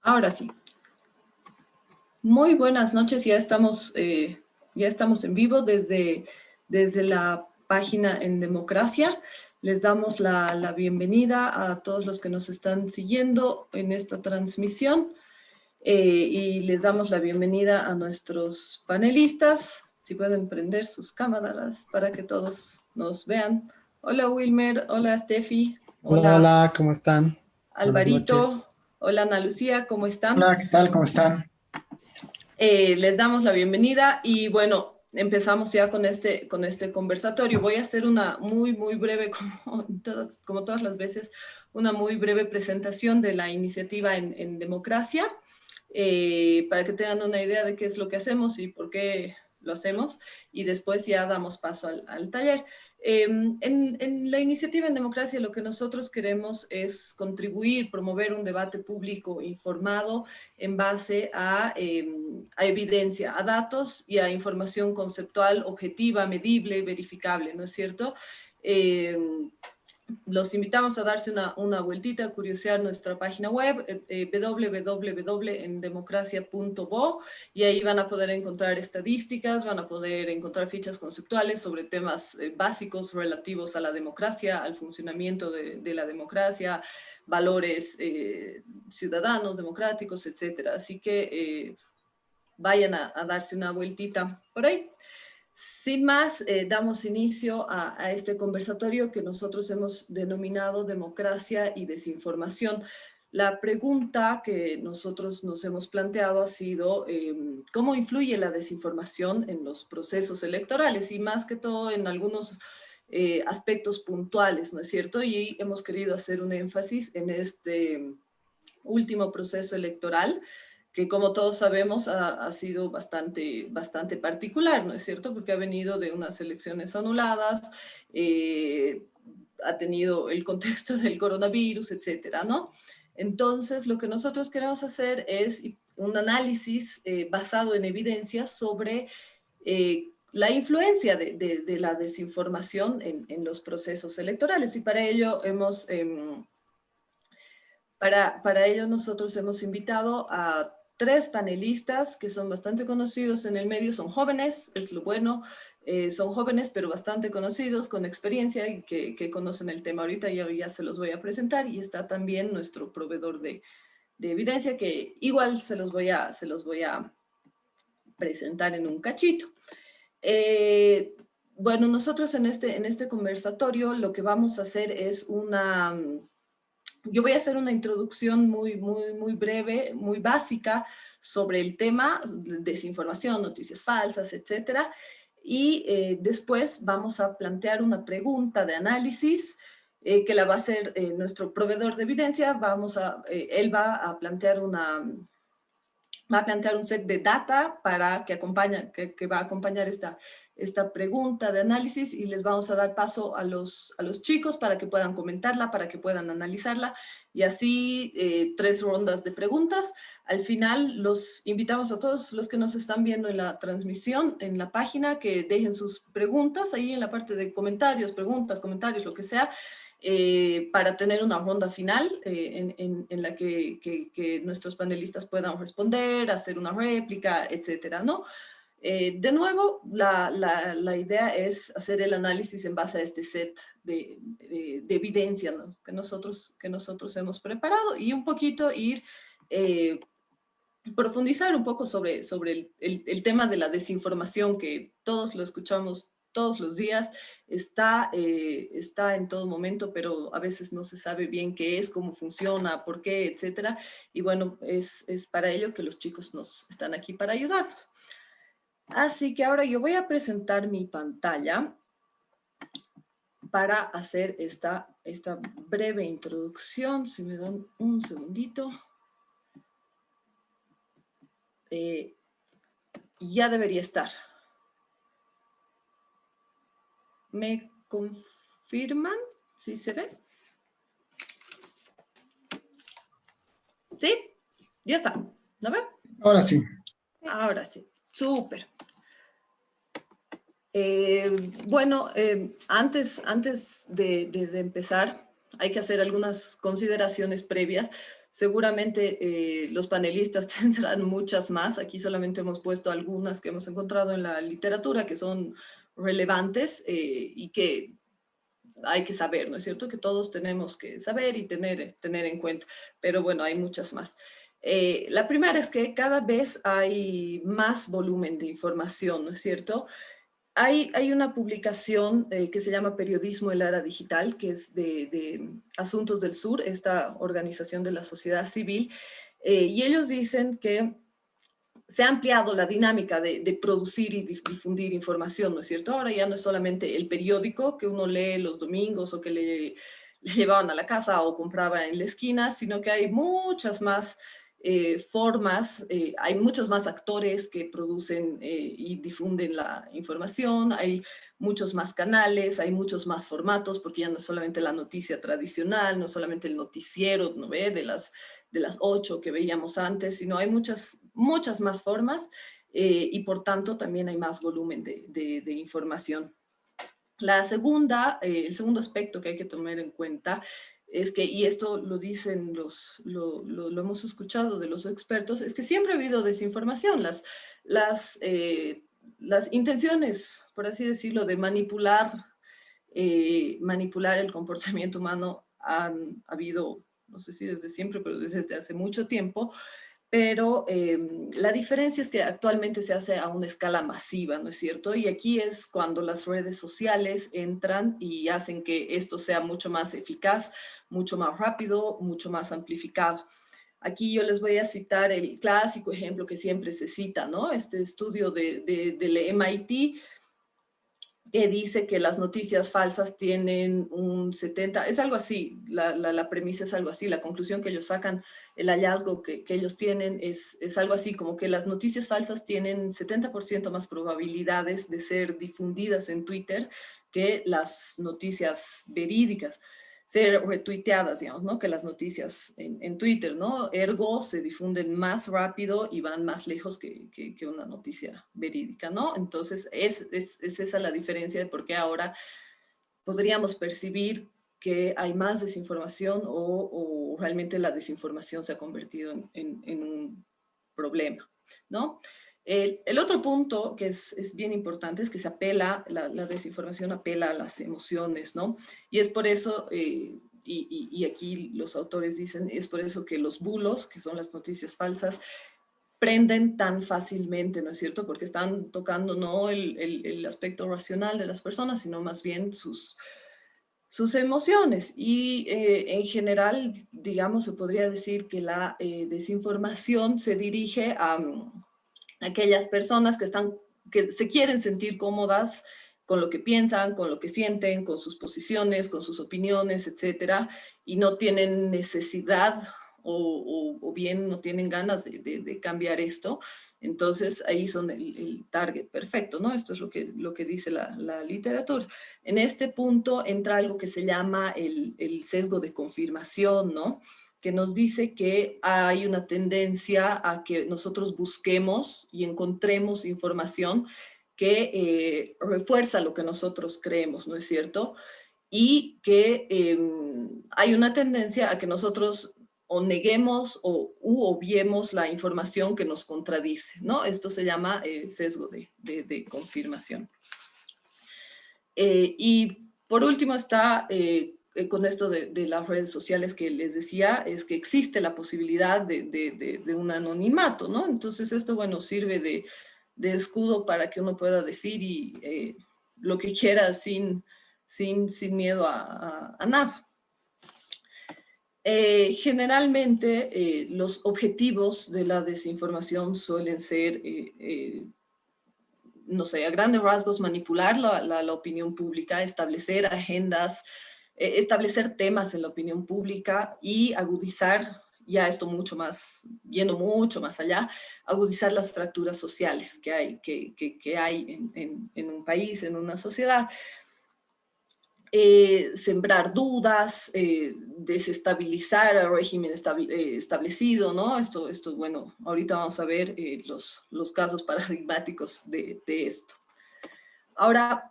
Ahora sí. Muy buenas noches, ya estamos en vivo desde la página En Democracia. Les damos la bienvenida a todos los que nos están siguiendo en esta transmisión y les damos la bienvenida a nuestros panelistas. Si pueden prender sus cámaras para que todos nos vean. Hola Wilmer, hola Steffi, Hola, hola hola, ¿cómo están? Buenas noches. Alvarito, hola Ana Lucía, ¿cómo están? Hola, ¿qué tal? ¿Cómo están? Les damos la bienvenida y bueno, empezamos ya con este conversatorio. Voy a hacer una muy breve, como todas las veces, una muy breve presentación de la iniciativa en democracia, para que tengan una idea de qué es lo que hacemos y por qué lo hacemos, y después ya damos paso al taller. En la iniciativa en democracia lo que nosotros queremos es contribuir, promover un debate público informado en base a evidencia, a datos y a información conceptual, objetiva, medible, verificable, ¿no es cierto? Los invitamos a darse una vueltita, a curiosear nuestra página web, www.endemocracia.bo, y ahí van a poder encontrar estadísticas, van a poder encontrar fichas conceptuales sobre temas básicos relativos a la democracia, al funcionamiento de la democracia, valores ciudadanos, democráticos, etc. Así que vayan a darse una vueltita por ahí. Sin más, damos inicio a este conversatorio que nosotros hemos denominado Democracia y Desinformación. La pregunta que nosotros nos hemos planteado ha sido ¿cómo influye la desinformación en los procesos electorales? Y más que todo en algunos aspectos puntuales, ¿no es cierto? Y hemos querido hacer un énfasis en este último proceso electoral, que como todos sabemos ha sido bastante particular, ¿no es cierto? Porque ha venido de unas elecciones anuladas, ha tenido el contexto del coronavirus, etcétera, ¿no? Entonces, lo que nosotros queremos hacer es un análisis basado en evidencias sobre la influencia de la desinformación en los procesos electorales. Y para ello para ello nosotros hemos invitado a 3 panelistas que son bastante conocidos en el medio, son jóvenes, es lo bueno, son jóvenes pero bastante conocidos, con experiencia y que conocen el tema. Ahorita ya se los voy a presentar, y está también nuestro proveedor de evidencia, que igual se los voy a presentar en un cachito. Bueno, nosotros en este conversatorio lo que vamos a hacer es yo voy a hacer una introducción muy breve, muy básica sobre el tema, desinformación, noticias falsas, etcétera. Y después vamos a plantear una pregunta de análisis que la va a hacer nuestro proveedor de evidencia. Él va a plantear un set de data que va a acompañar esta pregunta de análisis, y les vamos a dar paso a los chicos para que puedan comentarla, para que puedan analizarla, y así 3 rondas de preguntas. Al final los invitamos a todos los que nos están viendo en la transmisión, en la página, que dejen sus preguntas ahí en la parte de comentarios, preguntas, comentarios, lo que sea, para tener una ronda final en la que nuestros panelistas puedan responder, hacer una réplica, etcétera, ¿no? De nuevo, la idea es hacer el análisis en base a este set de evidencia, ¿no?, que nosotros hemos preparado, y un poquito profundizar un poco sobre el tema de la desinformación, que todos lo escuchamos todos los días, está en todo momento, pero a veces no se sabe bien qué es, cómo funciona, por qué, etcétera. Y bueno, es para ello que los chicos nos están aquí para ayudarnos. Así que ahora yo voy a presentar mi pantalla para hacer esta breve introducción. Si me dan un segundito. Ya debería estar. ¿Me confirman si se ve? ¿Sí? Ya está. ¿Lo ven? Ahora sí. Ahora sí. Súper. Bueno, antes de empezar, hay que hacer algunas consideraciones previas Seguramente los panelistas tendrán muchas más. Aquí solamente hemos puesto algunas que hemos encontrado en la literatura que son relevantes y que hay que saber, ¿no es cierto? Que todos tenemos que saber y tener en cuenta. Pero bueno, hay muchas más. La primera es que cada vez hay más volumen de información, ¿no es cierto? Hay una publicación que se llama Periodismo en la Era Digital, que es de Asuntos del Sur, esta organización de la sociedad civil, y ellos dicen que se ha ampliado la dinámica de producir y difundir información, ¿no es cierto? Ahora ya no es solamente el periódico que uno lee los domingos o que le llevaban a la casa o compraba en la esquina, sino que hay muchas más formas, hay muchos más actores que producen y difunden la información, hay muchos más canales, hay muchos más formatos, porque ya no es solamente la noticia tradicional, no es solamente el noticiero, ¿no ve? De las 8 que veíamos antes, sino hay muchas más formas y por tanto también hay más volumen de información. La segunda, el segundo aspecto que hay que tomar en cuenta es que, y esto lo dicen lo hemos escuchado de los expertos, es que siempre ha habido desinformación. Las intenciones, por así decirlo, de manipular el comportamiento humano han habido, no sé si desde siempre, pero desde hace mucho tiempo, pero la diferencia es que actualmente se hace a una escala masiva, ¿no es cierto? Y aquí es cuando las redes sociales entran y hacen que esto sea mucho más eficaz, mucho más rápido, mucho más amplificado. Aquí yo les voy a citar el clásico ejemplo que siempre se cita, ¿no? Este estudio del MIT que dice que las noticias falsas tienen un 70, es algo así, la premisa es algo así, la conclusión que ellos sacan, el hallazgo que ellos tienen es algo así, como que las noticias falsas tienen 70% más probabilidades de ser difundidas en Twitter que las noticias verídicas, ser retuiteadas, digamos, ¿no? Que las noticias en Twitter, ¿no? Ergo, se difunden más rápido y van más lejos que una noticia verídica, ¿no? Entonces, es esa la diferencia de por qué ahora podríamos percibir que hay más desinformación o realmente la desinformación se ha convertido en un problema, ¿no? El otro punto que es bien importante es que se apela, la desinformación apela a las emociones, ¿no? Y es por eso, y aquí los autores dicen, es por eso que los bulos, que son las noticias falsas, prenden tan fácilmente, ¿no es cierto? Porque están tocando no el aspecto racional de las personas, sino más bien sus emociones. Y en general, digamos, se podría decir que la desinformación se dirige a aquellas personas que se quieren sentir cómodas con lo que piensan, con lo que sienten, con sus posiciones, con sus opiniones, etcétera, y no tienen necesidad o bien no tienen ganas de cambiar esto. Entonces ahí son el target perfecto, ¿no? Esto es lo que dice la literatura. En este punto entra algo que se llama el sesgo de confirmación, ¿no? Que nos dice que hay una tendencia a que nosotros busquemos y encontremos información que refuerza lo que nosotros creemos, ¿no es cierto? Y que hay una tendencia a que nosotros o neguemos u obviemos la información que nos contradice, ¿no? Esto se llama sesgo de confirmación. Y por último está, con esto de las redes sociales que les decía, es que existe la posibilidad de un anonimato, ¿no? Entonces esto, bueno, sirve de escudo para que uno pueda decir lo que quiera sin miedo a nada. Generalmente los objetivos de la desinformación suelen ser, no sé, a grandes rasgos manipular la opinión pública, establecer agendas, establecer temas en la opinión pública y agudizar, ya esto mucho más, yendo mucho más allá, agudizar las fracturas sociales que hay en un país, en una sociedad. Sembrar dudas, desestabilizar el régimen establecido, ¿no? Esto, bueno, ahorita vamos a ver los casos paradigmáticos de esto. Ahora,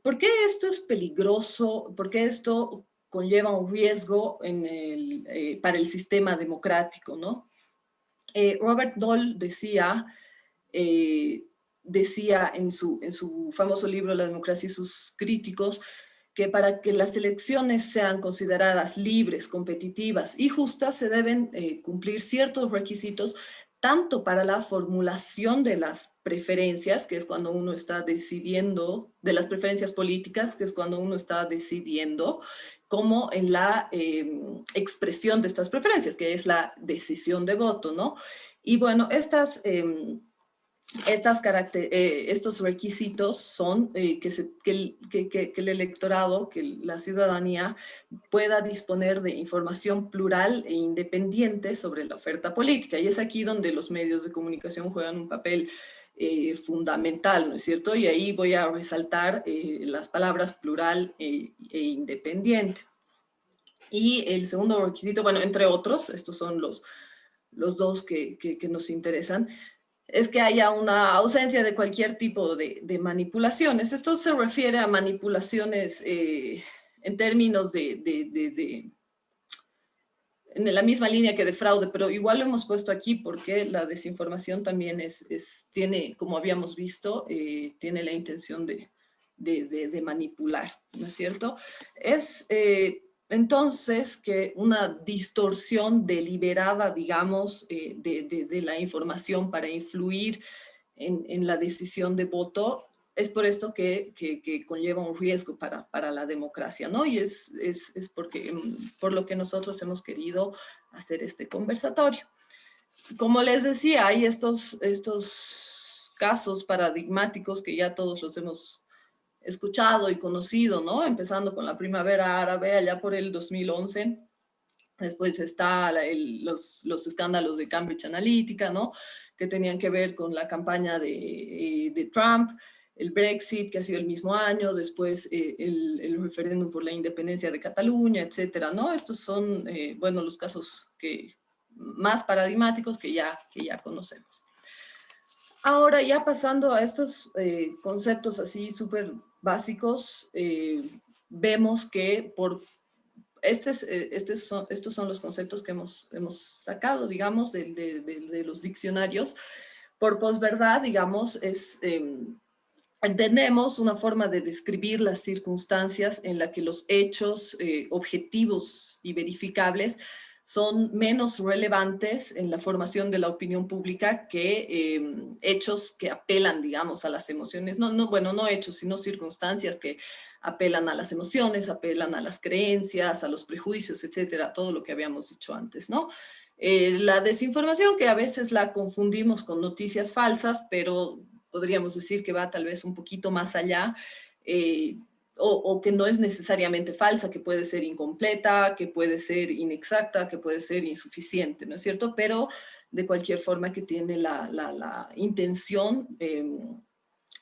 ¿por qué esto es peligroso? ¿Por qué esto conlleva un riesgo para el sistema democrático, ¿no? Robert Dahl decía en su famoso libro La democracia y sus críticos, que para que las elecciones sean consideradas libres, competitivas y justas, se deben cumplir ciertos requisitos, tanto para la formulación de las preferencias, que es cuando uno está decidiendo, de las preferencias políticas, que es cuando uno está decidiendo, como en la expresión de estas preferencias, que es la decisión de voto, ¿no? Y bueno, estos requisitos son que el electorado, que la ciudadanía pueda disponer de información plural e independiente sobre la oferta política. Y es aquí donde los medios de comunicación juegan un papel fundamental, ¿no es cierto? Y ahí voy a resaltar las palabras plural e independiente. Y el segundo requisito, bueno, entre otros, estos son los dos que nos interesan, es que haya una ausencia de cualquier tipo de manipulaciones. Esto se refiere a manipulaciones en términos en la misma línea que de fraude, pero igual lo hemos puesto aquí porque la desinformación también tiene, como habíamos visto, tiene la intención de manipular, ¿no es cierto? Entonces, que una distorsión deliberada, digamos, de la información para influir en la decisión de voto, es por esto que conlleva un riesgo para la democracia, ¿no? Y es por lo que nosotros hemos querido hacer este conversatorio. Como les decía, hay estos casos paradigmáticos que ya todos los hemos escuchado y conocido, ¿no? Empezando con la primavera árabe allá por el 2011. Después está los escándalos de Cambridge Analytica, ¿no? Que tenían que ver con la campaña de Trump, el Brexit, que ha sido el mismo año, después el referéndum por la independencia de Cataluña, etcétera, ¿no? Estos son, bueno, los casos más paradigmáticos que ya conocemos. Ahora, ya pasando a estos conceptos así súper básicos, vemos que estos son los conceptos que hemos sacado, digamos, de los diccionarios. Por posverdad, digamos, entendemos una forma de describir las circunstancias en la que los hechos objetivos y verificables son menos relevantes en la formación de la opinión pública que hechos que apelan, digamos, a las emociones. No hechos, sino circunstancias que apelan a las emociones, apelan a las creencias, a los prejuicios, etcétera, todo lo que habíamos dicho antes, ¿no? La desinformación, que a veces la confundimos con noticias falsas, pero podríamos decir que va tal vez un poquito más allá, o que no es necesariamente falsa, que puede ser incompleta, que puede ser inexacta, que puede ser insuficiente, ¿no es cierto? Pero de cualquier forma que tiene la intención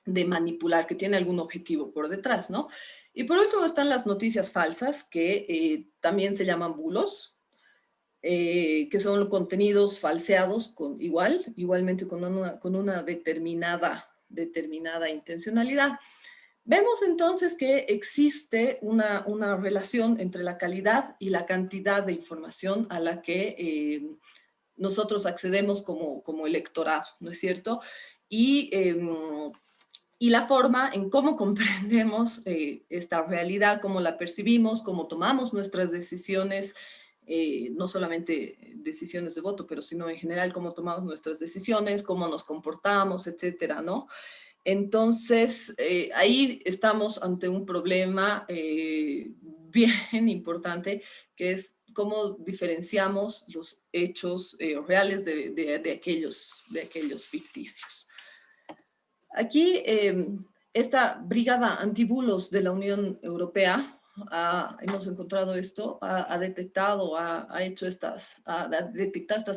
de manipular, que tiene algún objetivo por detrás, ¿no? Y por último están las noticias falsas, que también se llaman bulos, que son contenidos falseados igualmente con una determinada intencionalidad. Vemos entonces que existe una relación entre la calidad y la cantidad de información a la que nosotros accedemos como electorado, ¿no es cierto? Y la forma en cómo comprendemos esta realidad, cómo la percibimos, cómo tomamos nuestras decisiones, no solamente decisiones de voto, pero sino en general cómo tomamos nuestras decisiones, cómo nos comportamos, etcétera, ¿no? Entonces, ahí estamos ante un problema bien importante, que es cómo diferenciamos los hechos reales de aquellos ficticios. Aquí, esta brigada antibulos de la Unión Europea, hemos encontrado esto, ha detectado estas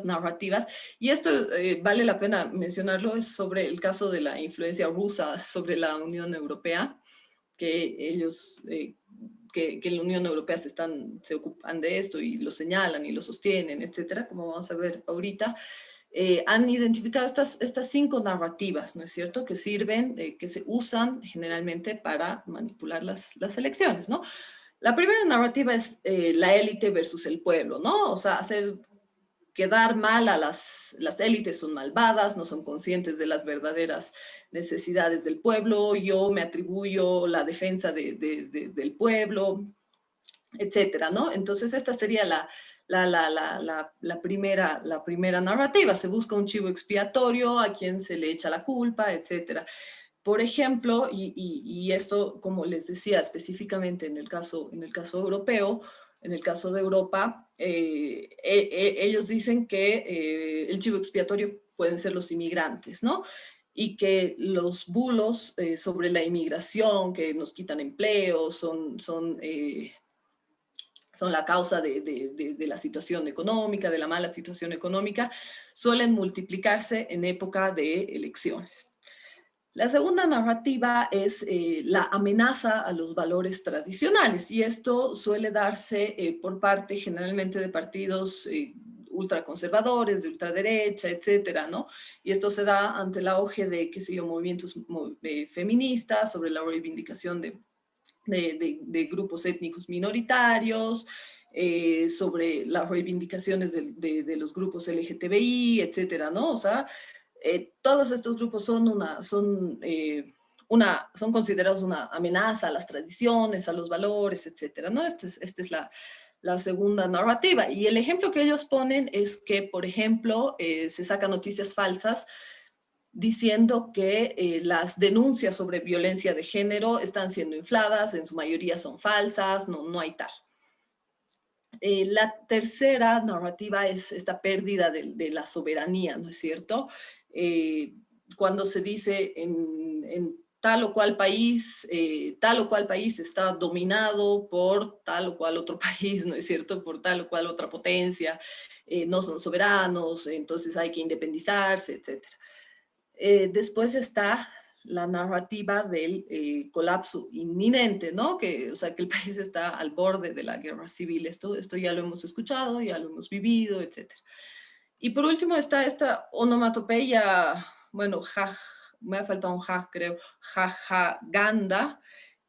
narrativas, y esto vale la pena mencionarlo, es sobre el caso de la influencia rusa sobre la Unión Europea, que ellos, que la Unión Europea se ocupan de esto y lo señalan y lo sostienen, etcétera, como vamos a ver ahorita. Han identificado estas 5 narrativas, ¿no es cierto?, que sirven, que se usan generalmente para manipular las elecciones, ¿no? La primera narrativa es la élite versus el pueblo, ¿no? O sea, hacer quedar mal a las élites son malvadas, no son conscientes de las verdaderas necesidades del pueblo, yo me atribuyo la defensa del pueblo, etcétera, ¿no? Entonces esta sería la primera narrativa, se busca un chivo expiatorio a quien se le echa la culpa, etcétera. Por ejemplo, y esto, como les decía, específicamente en el caso europeo, en el caso de Europa, ellos dicen que el chivo expiatorio pueden ser los inmigrantes, ¿no? Y que los bulos sobre la inmigración, que nos quitan empleos, son la causa de la situación económica, de la mala situación económica, suelen multiplicarse en época de elecciones. La segunda narrativa es la amenaza a los valores tradicionales, y esto suele darse por parte generalmente de partidos ultraconservadores, de ultraderecha, etcétera, ¿no? Y esto se da ante el auge de, qué sé yo, movimientos feministas sobre la reivindicación de grupos étnicos minoritarios, sobre las reivindicaciones de los grupos LGTBI, etcétera, ¿no? O sea, todos estos grupos son considerados una amenaza a las tradiciones, a los valores, etcétera, ¿no? Esta es la segunda narrativa. Y el ejemplo que ellos ponen es que, por ejemplo, se sacan noticias falsas diciendo que las denuncias sobre violencia de género están siendo infladas, en su mayoría son falsas, no hay tal. La tercera narrativa es esta pérdida de la soberanía, ¿no es cierto? Cuando se dice en tal o cual país está dominado por tal o cual otro país, ¿no es cierto? Por tal o cual otra potencia, no son soberanos, entonces hay que independizarse, etc. Después está la narrativa del colapso inminente, ¿no? O sea, que el país está al borde de la guerra civil. Esto ya lo hemos escuchado, ya lo hemos vivido, etc. Y por último está esta onomatopeya, bueno, me ha faltado un creo, jajaganda,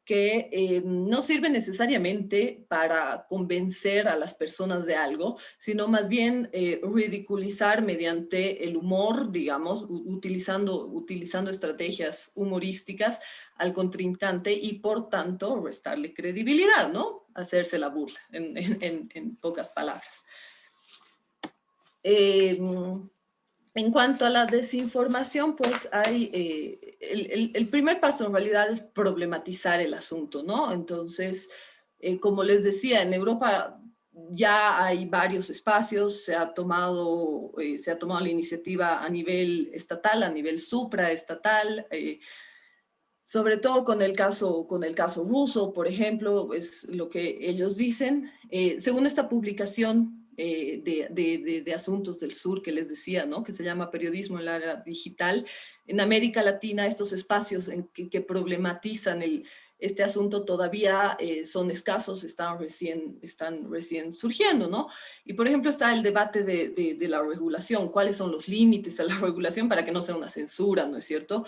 que no sirve necesariamente para convencer a las personas de algo, sino más bien ridiculizar mediante el humor, digamos, utilizando estrategias humorísticas al contrincante y por tanto restarle credibilidad, ¿no? Hacerse la burla, en pocas palabras. En cuanto a la desinformación, pues hay, el primer paso en realidad es problematizar el asunto, ¿no? Entonces, como les decía, en Europa ya hay varios espacios, se ha tomado la iniciativa a nivel estatal, a nivel supraestatal, sobre todo con el caso ruso, por ejemplo, es lo que ellos dicen. Según esta publicación de Asuntos del Sur que les decía, ¿no? Que se llama Periodismo en la Era Digital, en América Latina estos espacios que problematizan este asunto todavía son escasos, están recién surgiendo, ¿no? Y por ejemplo está el debate de la regulación, cuáles son los límites a la regulación para que no sea una censura, ¿no es cierto?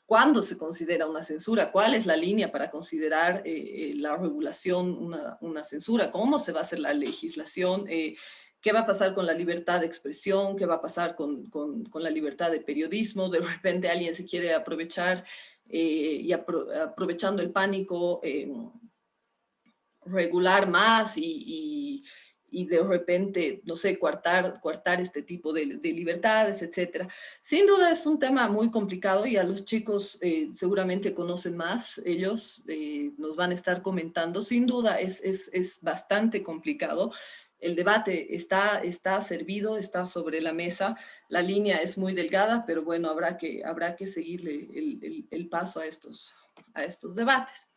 ¿Cuándo se considera una censura? ¿Cuál es la línea para considerar la regulación una censura? ¿Cómo se va a hacer la legislación? ¿Qué va a pasar con la libertad de expresión? ¿Qué va a pasar con la libertad de periodismo? De repente alguien se quiere aprovechar y aprovechando el pánico, regular más y de repente, no sé, coartar este tipo de libertades, etc. Sin duda es un tema muy complicado y a los chicos seguramente conocen más, ellos nos van a estar comentando. Sin duda es bastante complicado. El debate está servido, está sobre la mesa, la línea es muy delgada, pero bueno, habrá que seguirle el paso a estos debates.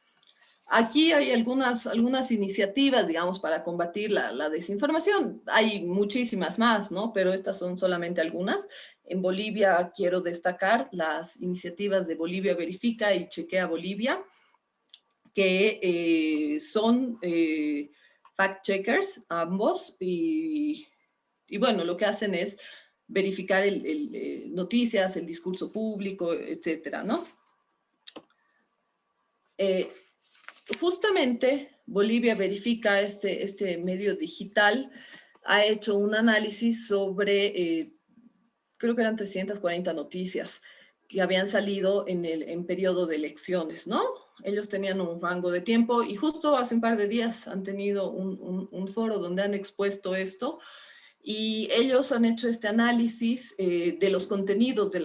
Aquí hay algunas iniciativas, digamos, para combatir la desinformación. Hay muchísimas más, ¿no? Pero estas son solamente algunas. En Bolivia quiero destacar las iniciativas de Bolivia Verifica y Chequea Bolivia, que son fact-checkers ambos y bueno, lo que hacen es verificar noticias, el discurso público, etcétera, ¿no? Justamente Bolivia Verifica, este medio digital, ha hecho un análisis sobre, creo que eran 340 noticias que habían salido en periodo de elecciones, ¿no? Ellos tenían un rango de tiempo y justo hace un par de días han tenido un foro donde han expuesto esto y ellos han hecho este análisis de los contenidos de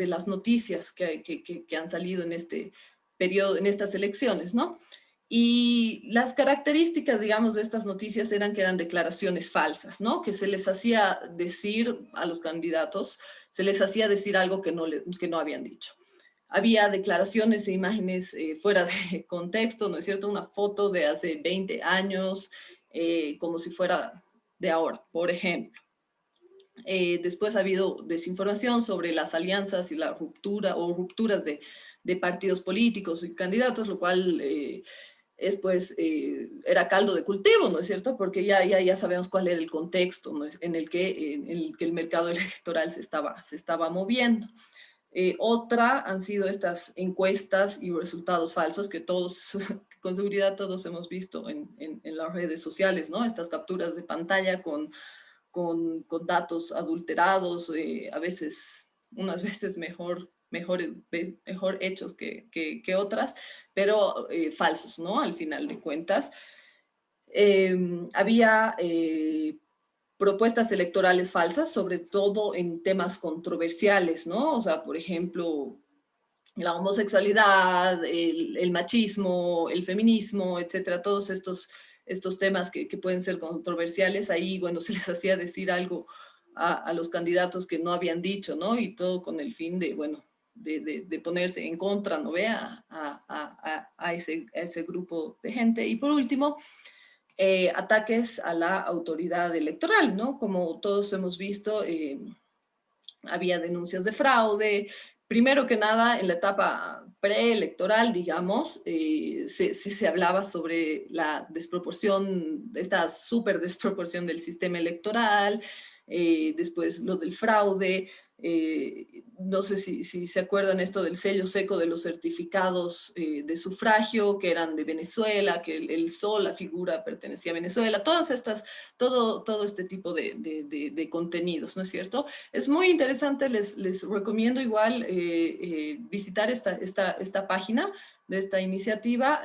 las noticias que han salido en este periodo, en estas elecciones, ¿no? Y las características, digamos, de estas noticias eran que eran declaraciones falsas, ¿no? Que se les hacía decir a los candidatos, se les hacía decir algo que no habían dicho. Había declaraciones e imágenes fuera de contexto, ¿no es cierto? Una foto de hace 20 años, como si fuera de ahora, por ejemplo. Después ha habido desinformación sobre las alianzas y la ruptura o rupturas de partidos políticos y candidatos, lo cual era caldo de cultivo, ¿no es cierto? Porque ya sabemos cuál era el contexto, ¿no? en el que el mercado electoral se estaba moviendo. Otra han sido estas encuestas y resultados falsos que todos, con seguridad todos hemos visto en las redes sociales, ¿no? Estas capturas de pantalla con datos adulterados, a veces, unas veces mejor hechos que otras, pero falsos, ¿no? Al final de cuentas. Había propuestas electorales falsas, sobre todo en temas controversiales, ¿no? O sea, por ejemplo, la homosexualidad, el machismo, el feminismo, etcétera, todos estos temas que pueden ser controversiales, ahí, bueno, se les hacía decir algo a los candidatos que no habían dicho, ¿no? Y todo con el fin de, bueno, de ponerse en contra, ¿no? A ese grupo de gente. Y por último, ataques a la autoridad electoral, ¿no? Como todos hemos visto, había denuncias de fraude. Primero que nada, en la etapa preelectoral, digamos, se hablaba sobre la desproporción, esta súper desproporción del sistema electoral, después lo del fraude, no sé si se acuerdan esto del sello seco de los certificados de sufragio, que eran de Venezuela, que el sol, la figura, pertenecía a Venezuela, todo este tipo de contenidos, ¿no es cierto? Es muy interesante, les recomiendo igual visitar esta página de esta iniciativa,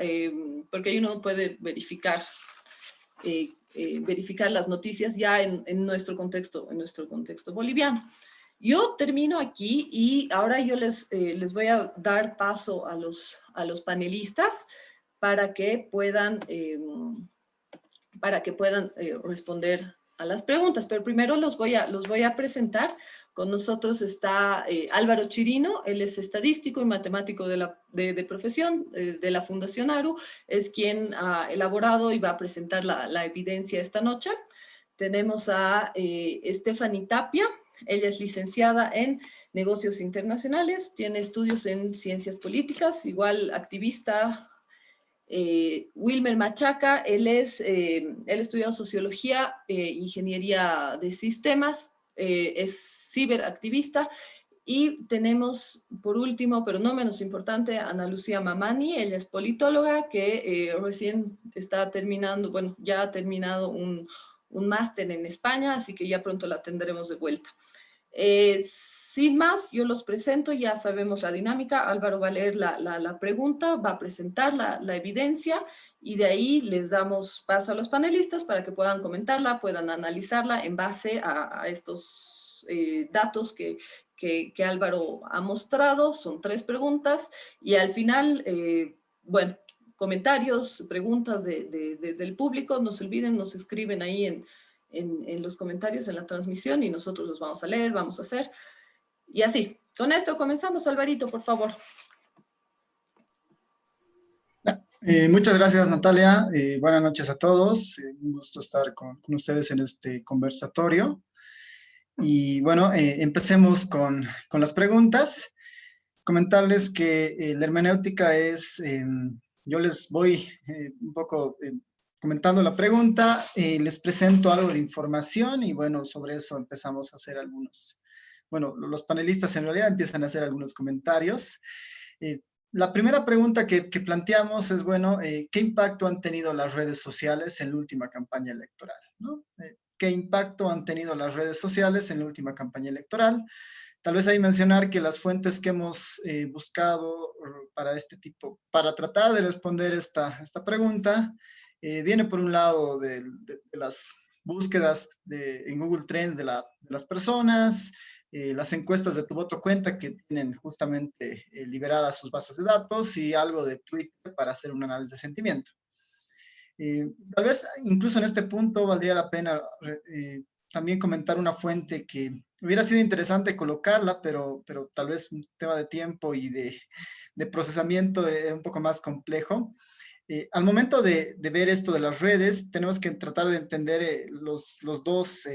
porque ahí uno puede verificar las noticias ya en nuestro contexto boliviano. Yo termino aquí y ahora yo les voy a dar paso a los panelistas para que puedan responder a las preguntas. Pero primero los voy a presentar. Con nosotros está Álvaro Chirino, él es estadístico y matemático de profesión de la Fundación ARU, es quien ha elaborado y va a presentar la evidencia esta noche. Tenemos a Stephanie Tapia, ella es licenciada en negocios internacionales, tiene estudios en ciencias políticas, igual activista. Wilmer Machaca, él estudió sociología, ingeniería de sistemas, es ciberactivista. Y tenemos, por último, pero no menos importante, a Ana Lucía Mamani, ella es politóloga que recién está terminando, bueno, ya ha terminado un máster en España, así que ya pronto la tendremos de vuelta. Sin más, yo los presento, ya sabemos la dinámica. Álvaro va a leer la pregunta, va a presentar la evidencia y de ahí les damos paso a los panelistas para que puedan comentarla, puedan analizarla en base a estos datos que Álvaro ha mostrado. Son 3 preguntas y al final, bueno, comentarios, preguntas del público, no se olviden, nos escriben ahí en los comentarios, en la transmisión, y nosotros los vamos a leer, vamos a hacer, y así. Con esto comenzamos, Alvarito, por favor. Muchas gracias, Natalia. Buenas noches a todos. Un gusto estar con ustedes en este conversatorio. Y bueno, empecemos con las preguntas. Comentarles que la hermenéutica es, yo les voy un poco comentando la pregunta, les presento algo de información y bueno, sobre eso empezamos a hacer algunos, bueno, los panelistas en realidad empiezan a hacer algunos comentarios. la primera pregunta que planteamos es, bueno, ¿qué impacto han tenido las redes sociales en la última campaña electoral, ¿no? ¿Qué impacto han tenido las redes sociales en la última campaña electoral? Tal vez hay mencionar que las fuentes que hemos buscado para tratar de responder esta pregunta, viene por un lado de las búsquedas en Google Trends de las personas, las encuestas de Tu Voto Cuenta que tienen justamente liberadas sus bases de datos y algo de Twitter para hacer un análisis de sentimiento. Tal vez incluso en este punto valdría la pena también comentar una fuente que hubiera sido interesante colocarla, pero tal vez un tema de tiempo y de procesamiento es un poco más complejo. Al momento de ver esto de las redes, tenemos que tratar de entender los dos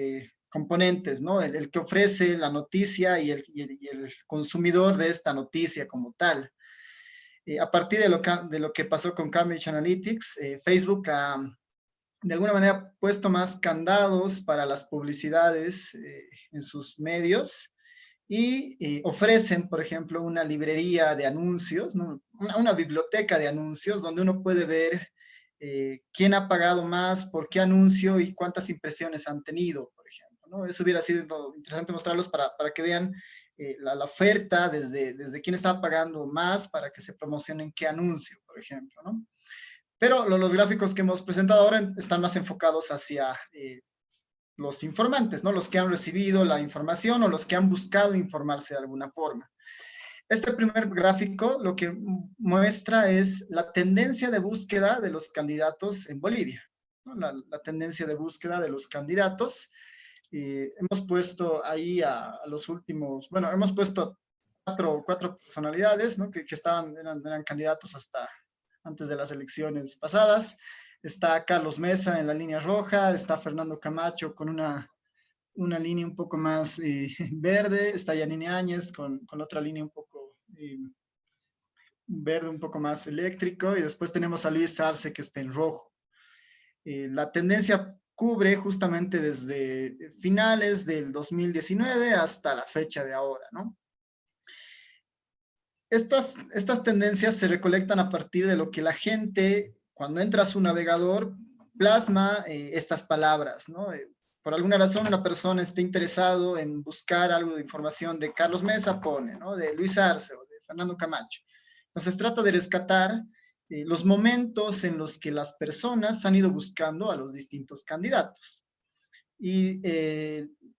componentes, ¿no? El que ofrece la noticia y el consumidor de esta noticia como tal. A partir de lo que pasó con Cambridge Analytics, Facebook ha de alguna manera puesto más candados para las publicidades en sus medios y ofrecen, por ejemplo, una librería de anuncios, ¿no? Una biblioteca de anuncios donde uno puede ver quién ha pagado más, por qué anuncio y cuántas impresiones han tenido, por ejemplo, ¿no? Eso hubiera sido interesante mostrarlos para que vean la oferta desde quién está pagando más para que se promocionen qué anuncio, por ejemplo, ¿no? Pero los gráficos que hemos presentado ahora están más enfocados hacia los informantes, ¿no? Los que han recibido la información o los que han buscado informarse de alguna forma. Este primer gráfico lo que muestra es la tendencia de búsqueda de los candidatos en Bolivia, ¿no? La tendencia de búsqueda de los candidatos. Hemos puesto ahí a los últimos, bueno, hemos puesto cuatro personalidades, ¿no? que eran candidatos hasta antes de las elecciones pasadas. Está Carlos Mesa en la línea roja, está Fernando Camacho con una línea un poco más verde, está Yanine Áñez con otra línea un poco verde, un poco más eléctrico, y después tenemos a Luis Arce que está en rojo. La tendencia cubre justamente desde finales del 2019 hasta la fecha de ahora, ¿no? Estas tendencias se recolectan a partir de lo que la gente, cuando entra a su navegador, plasma estas palabras, ¿no? Por alguna razón una persona está interesado en buscar algo de información de Carlos Mesa, pone, ¿no? De Luis Arce o de Fernando Camacho. Entonces trata de rescatar los momentos en los que las personas han ido buscando a los distintos candidatos. Y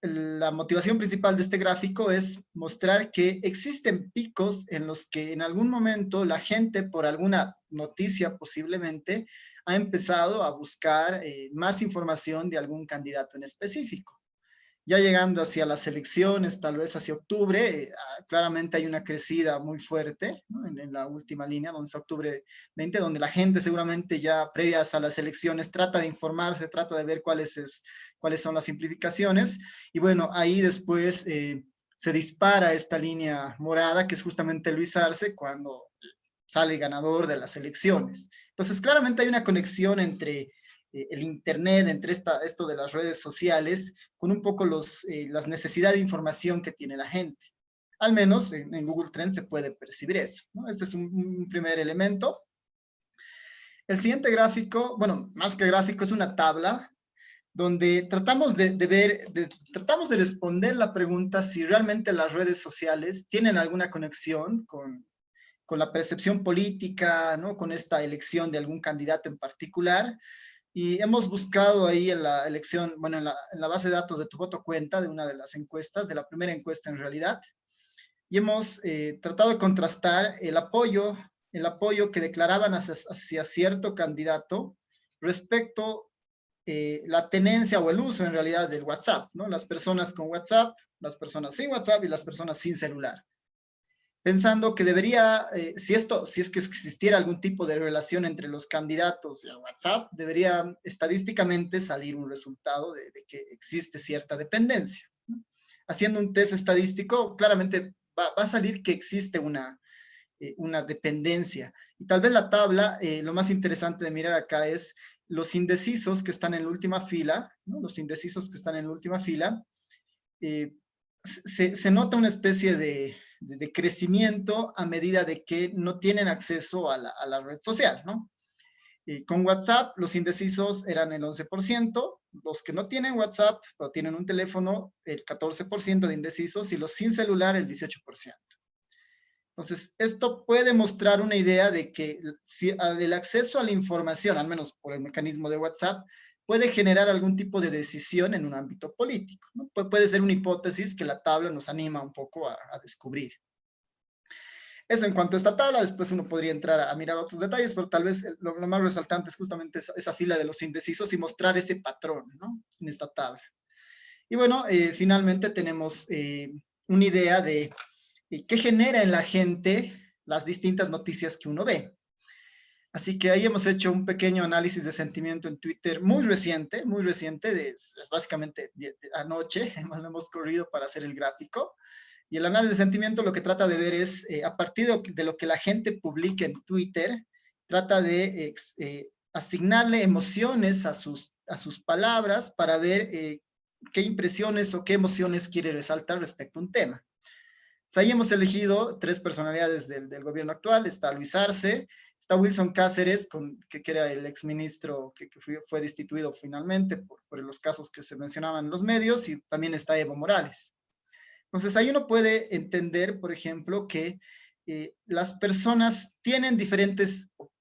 la motivación principal de este gráfico es mostrar que existen picos en los que en algún momento la gente, por alguna noticia posiblemente, ha empezado a buscar más información de algún candidato en específico. Ya llegando hacia las elecciones, tal vez hacia octubre, claramente hay una crecida muy fuerte, ¿no? En la última línea, donde está octubre 20, donde la gente seguramente ya previas a las elecciones trata de informarse, trata de ver cuáles son las simplificaciones, y bueno, ahí después se dispara esta línea morada, que es justamente Luis Arce, cuando sale ganador de las elecciones. Entonces, claramente hay una conexión entre el Internet, entre esto de las redes sociales, con un poco las necesidades de información que tiene la gente. Al menos en Google Trends se puede percibir eso, ¿no? Este es un primer elemento. El siguiente gráfico, bueno, más que gráfico, es una tabla donde tratamos tratamos de responder la pregunta si realmente las redes sociales tienen alguna conexión con la percepción política, ¿no? Con esta elección de algún candidato en particular. Y hemos buscado ahí en la elección, bueno, en la base de datos de Tu Voto Cuenta, de una de las encuestas, de la primera encuesta en realidad, y hemos tratado de contrastar el apoyo que declaraban hacia cierto candidato respecto la tenencia o el uso en realidad del WhatsApp, ¿no? Las personas con WhatsApp, las personas sin WhatsApp y las personas sin celular. Pensando que debería, si es que existiera algún tipo de relación entre los candidatos y el WhatsApp, debería estadísticamente salir un resultado de que existe cierta dependencia, ¿no? Haciendo un test estadístico, claramente va a salir que existe una dependencia. Y tal vez la tabla, lo más interesante de mirar acá es los indecisos que están en la última fila, ¿no? Los indecisos que están en la última fila, se nota una especie de de crecimiento a medida de que no tienen acceso a la red social, ¿no? Con WhatsApp, los indecisos eran el 11%, los que no tienen WhatsApp o tienen un teléfono, el 14% de indecisos, y los sin celular, el 18%. Entonces, esto puede mostrar una idea de que si el acceso a la información, al menos por el mecanismo de WhatsApp, puede generar algún tipo de decisión en un ámbito político, ¿no? Puede ser una hipótesis que la tabla nos anima un poco a descubrir. Eso en cuanto a esta tabla, después uno podría entrar a mirar otros detalles, pero tal vez lo más resaltante es justamente esa fila de los indecisos y mostrar ese patrón, ¿no? En esta tabla. Y bueno, finalmente tenemos una idea de qué genera en la gente las distintas noticias que uno ve. Así que ahí hemos hecho un pequeño análisis de sentimiento en Twitter muy reciente, es básicamente anoche, lo hemos corrido para hacer el gráfico. Y el análisis de sentimiento lo que trata de ver es, a partir de lo que la gente publica en Twitter, trata de asignarle emociones a sus palabras para ver qué impresiones o qué emociones quiere resaltar respecto a un tema. Ahí hemos elegido 3 personalidades del gobierno actual. Está Luis Arce, está Wilson Cáceres, que era el exministro que fue destituido finalmente por los casos que se mencionaban en los medios, y también está Evo Morales. Entonces, ahí uno puede entender, por ejemplo, que las personas tienen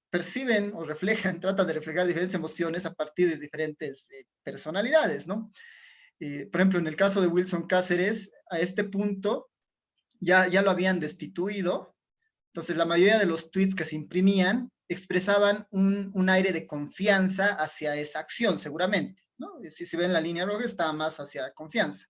perciben o reflejan, tratan de reflejar diferentes emociones a partir de diferentes personalidades, ¿no? Por ejemplo, en el caso de Wilson Cáceres, a este punto ya lo habían destituido. Entonces, la mayoría de los tweets que se imprimían expresaban un aire de confianza hacia esa acción, seguramente, ¿no? Si se ven la línea roja, estaba más hacia confianza.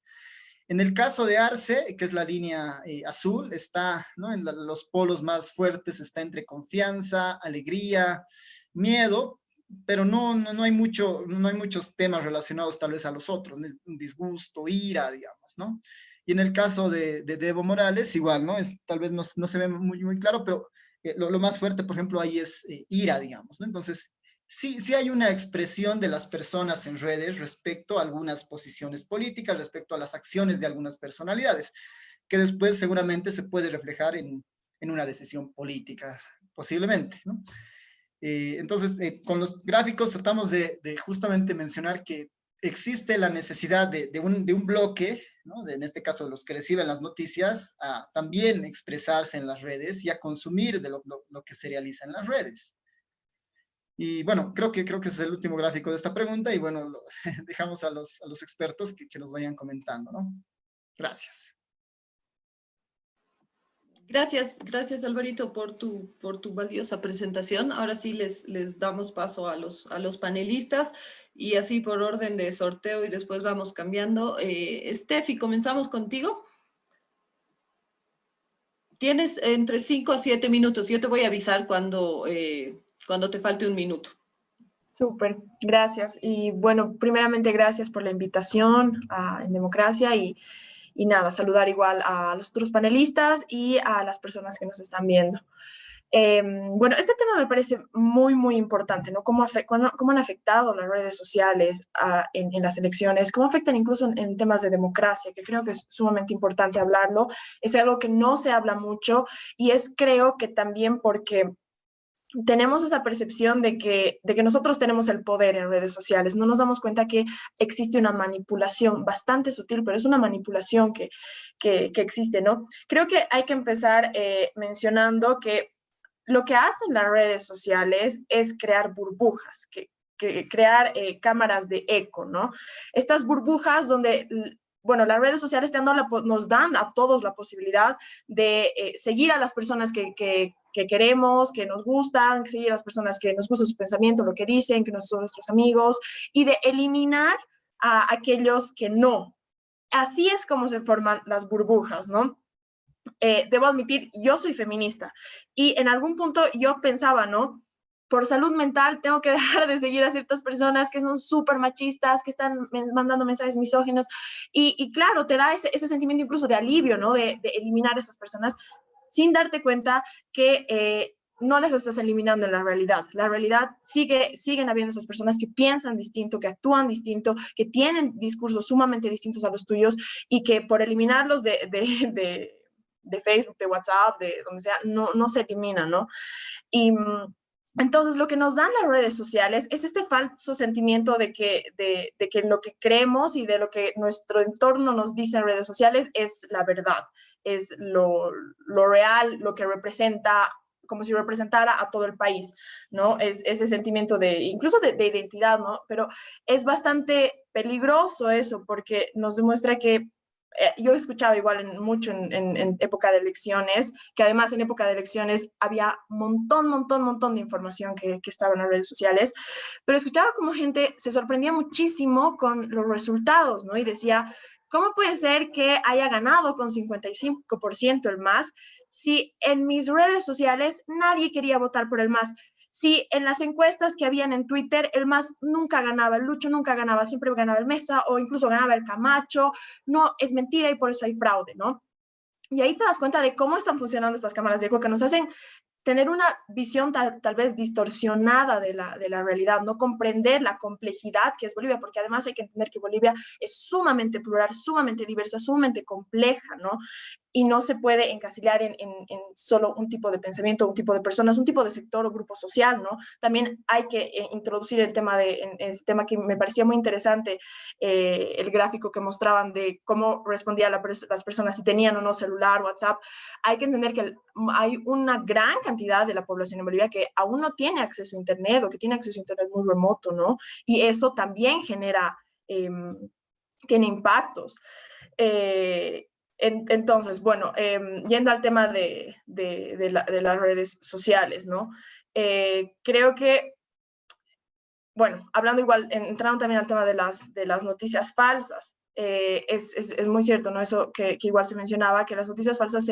En el caso de Arce, que es la línea azul, está, ¿no? En los polos más fuertes está entre confianza, alegría, miedo, pero no hay muchos temas relacionados tal vez a los otros, disgusto, ira, digamos, ¿no? Y en el caso de Evo Morales, igual, ¿no? Tal vez no se ve muy claro, pero lo más fuerte, por ejemplo, ahí es ira, digamos, ¿no? Entonces, sí hay una expresión de las personas en redes respecto a algunas posiciones políticas, respecto a las acciones de algunas personalidades, que después seguramente se puede reflejar en una decisión política, posiblemente, ¿no? Entonces, con los gráficos tratamos de justamente mencionar que existe la necesidad de un bloque, ¿no? En este caso, de los que reciben las noticias, a también expresarse en las redes y a consumir de lo que se realiza en las redes. Y bueno, creo que ese es el último gráfico de esta pregunta, y bueno, dejamos a los expertos que nos vayan comentando, ¿no? Gracias. Gracias Alvarito por tu valiosa presentación. Ahora sí les damos paso a los panelistas, y así por orden de sorteo y después vamos cambiando. Steffi, comenzamos contigo. Tienes entre 5 a 7 minutos. Yo te voy a avisar cuando te falte un minuto. Súper, gracias. Y bueno, primeramente gracias por la invitación en Democracia, y nada, saludar igual a los otros panelistas y a las personas que nos están viendo. Bueno, este tema me parece muy importante, ¿no? Cómo han afectado las redes sociales en las elecciones, cómo afectan incluso en temas de democracia, que creo que es sumamente importante hablarlo. Es algo que no se habla mucho, y creo que también porque tenemos esa percepción de que nosotros tenemos el poder en redes sociales. No nos damos cuenta que existe una manipulación bastante sutil, pero es una manipulación que existe, ¿no? Creo que hay que empezar mencionando que lo que hacen las redes sociales es crear burbujas, crear cámaras de eco, ¿no? Estas burbujas donde, bueno, las redes sociales nos dan a todos la posibilidad de seguir a las personas que queremos, que nos gustan, seguir a las personas que nos gusta su pensamiento, lo que dicen, que son nuestros amigos, y de eliminar a aquellos que no. Así es como se forman las burbujas, ¿no? Debo admitir, yo soy feminista, y en algún punto yo pensaba, ¿no? Por salud mental tengo que dejar de seguir a ciertas personas que son súper machistas, que están mandando mensajes misóginos, y claro, te da ese sentimiento incluso de alivio, ¿no? De eliminar a esas personas sin darte cuenta que no las estás eliminando en la realidad. La realidad siguen habiendo esas personas que piensan distinto, que actúan distinto, que tienen discursos sumamente distintos a los tuyos, y que por eliminarlos de Facebook, de WhatsApp, de donde sea, no se elimina, ¿no? Y entonces lo que nos dan las redes sociales es este falso sentimiento de que lo que creemos y de lo que nuestro entorno nos dice en redes sociales es la verdad, es lo real, lo que representa, como si representara a todo el país, ¿no? Es ese sentimiento incluso de identidad, ¿no? Pero es bastante peligroso eso porque nos demuestra que yo escuchaba igual mucho en época de elecciones, que además en época de elecciones había montón de información que estaba en las redes sociales, pero escuchaba como gente se sorprendía muchísimo con los resultados, ¿no? Y decía, ¿cómo puede ser que haya ganado con 55% el MAS si en mis redes sociales nadie quería votar por el MAS? Si en las encuestas que habían en Twitter, el MAS nunca ganaba, el Lucho nunca ganaba, siempre ganaba el Mesa o incluso ganaba el Camacho, no, es mentira y por eso hay fraude, ¿no? Y ahí te das cuenta de cómo están funcionando estas cámaras de eco que nos hacen tener una visión tal vez distorsionada de la realidad, no comprender la complejidad que es Bolivia, porque además hay que entender que Bolivia es sumamente plural, sumamente diversa, sumamente compleja, ¿no? Y no se puede encasillar en solo un tipo de pensamiento, un tipo de personas, un tipo de sector o grupo social, ¿no? También hay que introducir el tema ese tema que me parecía muy interesante, el gráfico que mostraban de cómo respondían las personas si tenían o no celular, WhatsApp. Hay que entender que hay una gran cantidad de la población en Bolivia que aún no tiene acceso a Internet o que tiene acceso a Internet muy remoto, ¿no? Y eso también tiene impactos. Entonces, bueno, yendo al tema de las redes sociales, ¿no? Creo que, bueno, hablando igual, entrando también al tema de las noticias falsas, es muy cierto, ¿no? Eso que igual se mencionaba, que las noticias falsas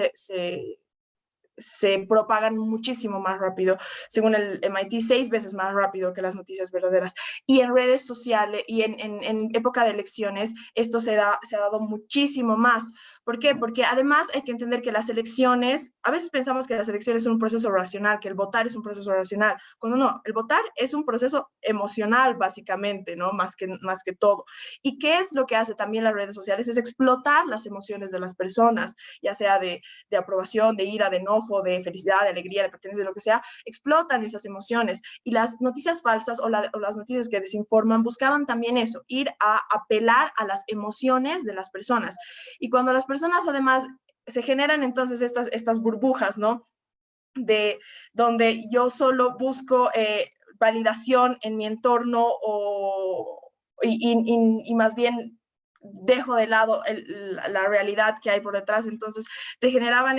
se propagan muchísimo más rápido, según el MIT, 6 veces más rápido que las noticias verdaderas. Y en redes sociales y en época de elecciones, esto se ha dado muchísimo más. ¿Por qué? Porque además hay que entender que las elecciones, a veces pensamos que las elecciones son un proceso racional, que el votar es un proceso racional, cuando no, el votar es un proceso emocional, básicamente, ¿no? Más que todo. ¿Y qué es lo que hace también las redes sociales? Es explotar las emociones de las personas, ya sea de aprobación, de ira, de enojo, de felicidad, de alegría, de pertenencia, de lo que sea, explotan esas emociones. Y las noticias falsas o las noticias que desinforman buscaban también eso, ir a apelar a las emociones de las personas. Y cuando las personas además se generan entonces estas burbujas, ¿no? De donde yo solo busco validación en mi entorno y más bien dejo de lado la realidad que hay por detrás, entonces te generaban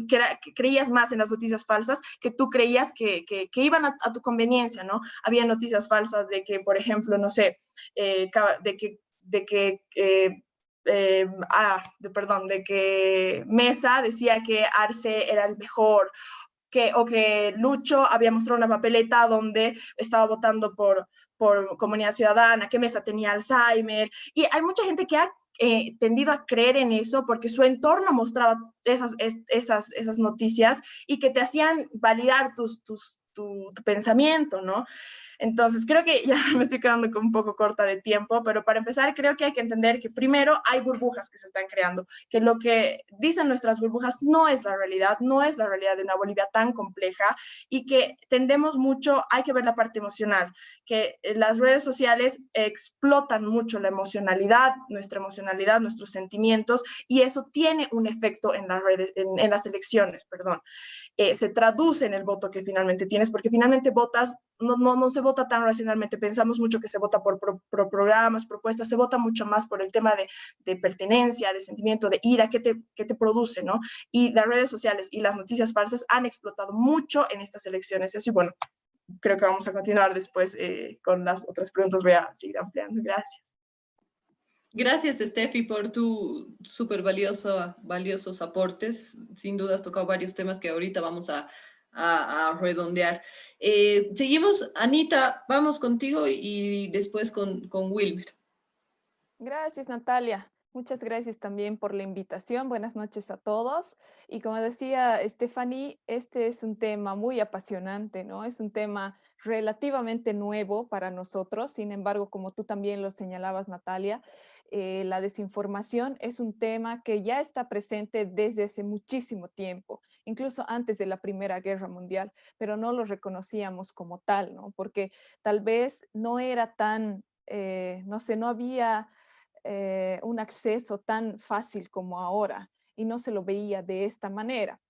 que creías más en las noticias falsas que tú creías que iban a tu conveniencia, ¿no? Había noticias falsas de que, por ejemplo, no sé, de que Mesa decía que Arce era el mejor, o que Lucho había mostrado una papeleta donde estaba votando por Comunidad Ciudadana, que Mesa tenía Alzheimer, y hay mucha gente que ha tendido a creer en eso porque su entorno mostraba esas noticias y que te hacían validar tu pensamiento, ¿no? Entonces, creo que ya me estoy quedando un poco corta de tiempo, pero para empezar, creo que hay que entender que primero hay burbujas que se están creando, que lo que dicen nuestras burbujas no es la realidad, no es la realidad de una Bolivia tan compleja y que tendemos mucho, hay que ver la parte emocional, que las redes sociales explotan mucho la emocionalidad, nuestros sentimientos, y eso tiene un efecto en las redes, en las elecciones, perdón. Se traduce en el voto que finalmente tienes, porque finalmente votas, no se vota tan racionalmente, pensamos mucho que se vota por programas, propuestas, se vota mucho más por el tema de pertenencia, de sentimiento, de ira, que te produce, ¿no? Y las redes sociales y las noticias falsas han explotado mucho en estas elecciones. Así, bueno, creo que vamos a continuar después con las otras preguntas, voy a seguir ampliando. Gracias. Gracias, Steffi, por tu súper valiosos aportes. Sin duda has tocado varios temas que ahorita vamos a redondear. Seguimos, Anita, vamos contigo y después con Wilmer. Gracias, Natalia. Muchas gracias también por la invitación. Buenas noches a todos. Y como decía Stephanie, este es un tema muy apasionante, ¿no? Es un tema relativamente nuevo para nosotros. Sin embargo, como tú también lo señalabas, Natalia, la desinformación es un tema que ya está presente desde hace muchísimo tiempo, incluso antes de la Primera Guerra Mundial, pero no lo reconocíamos como tal, ¿no? Porque tal vez no era tan, no sé, no había un acceso tan fácil como ahora y no se lo veía de esta manera.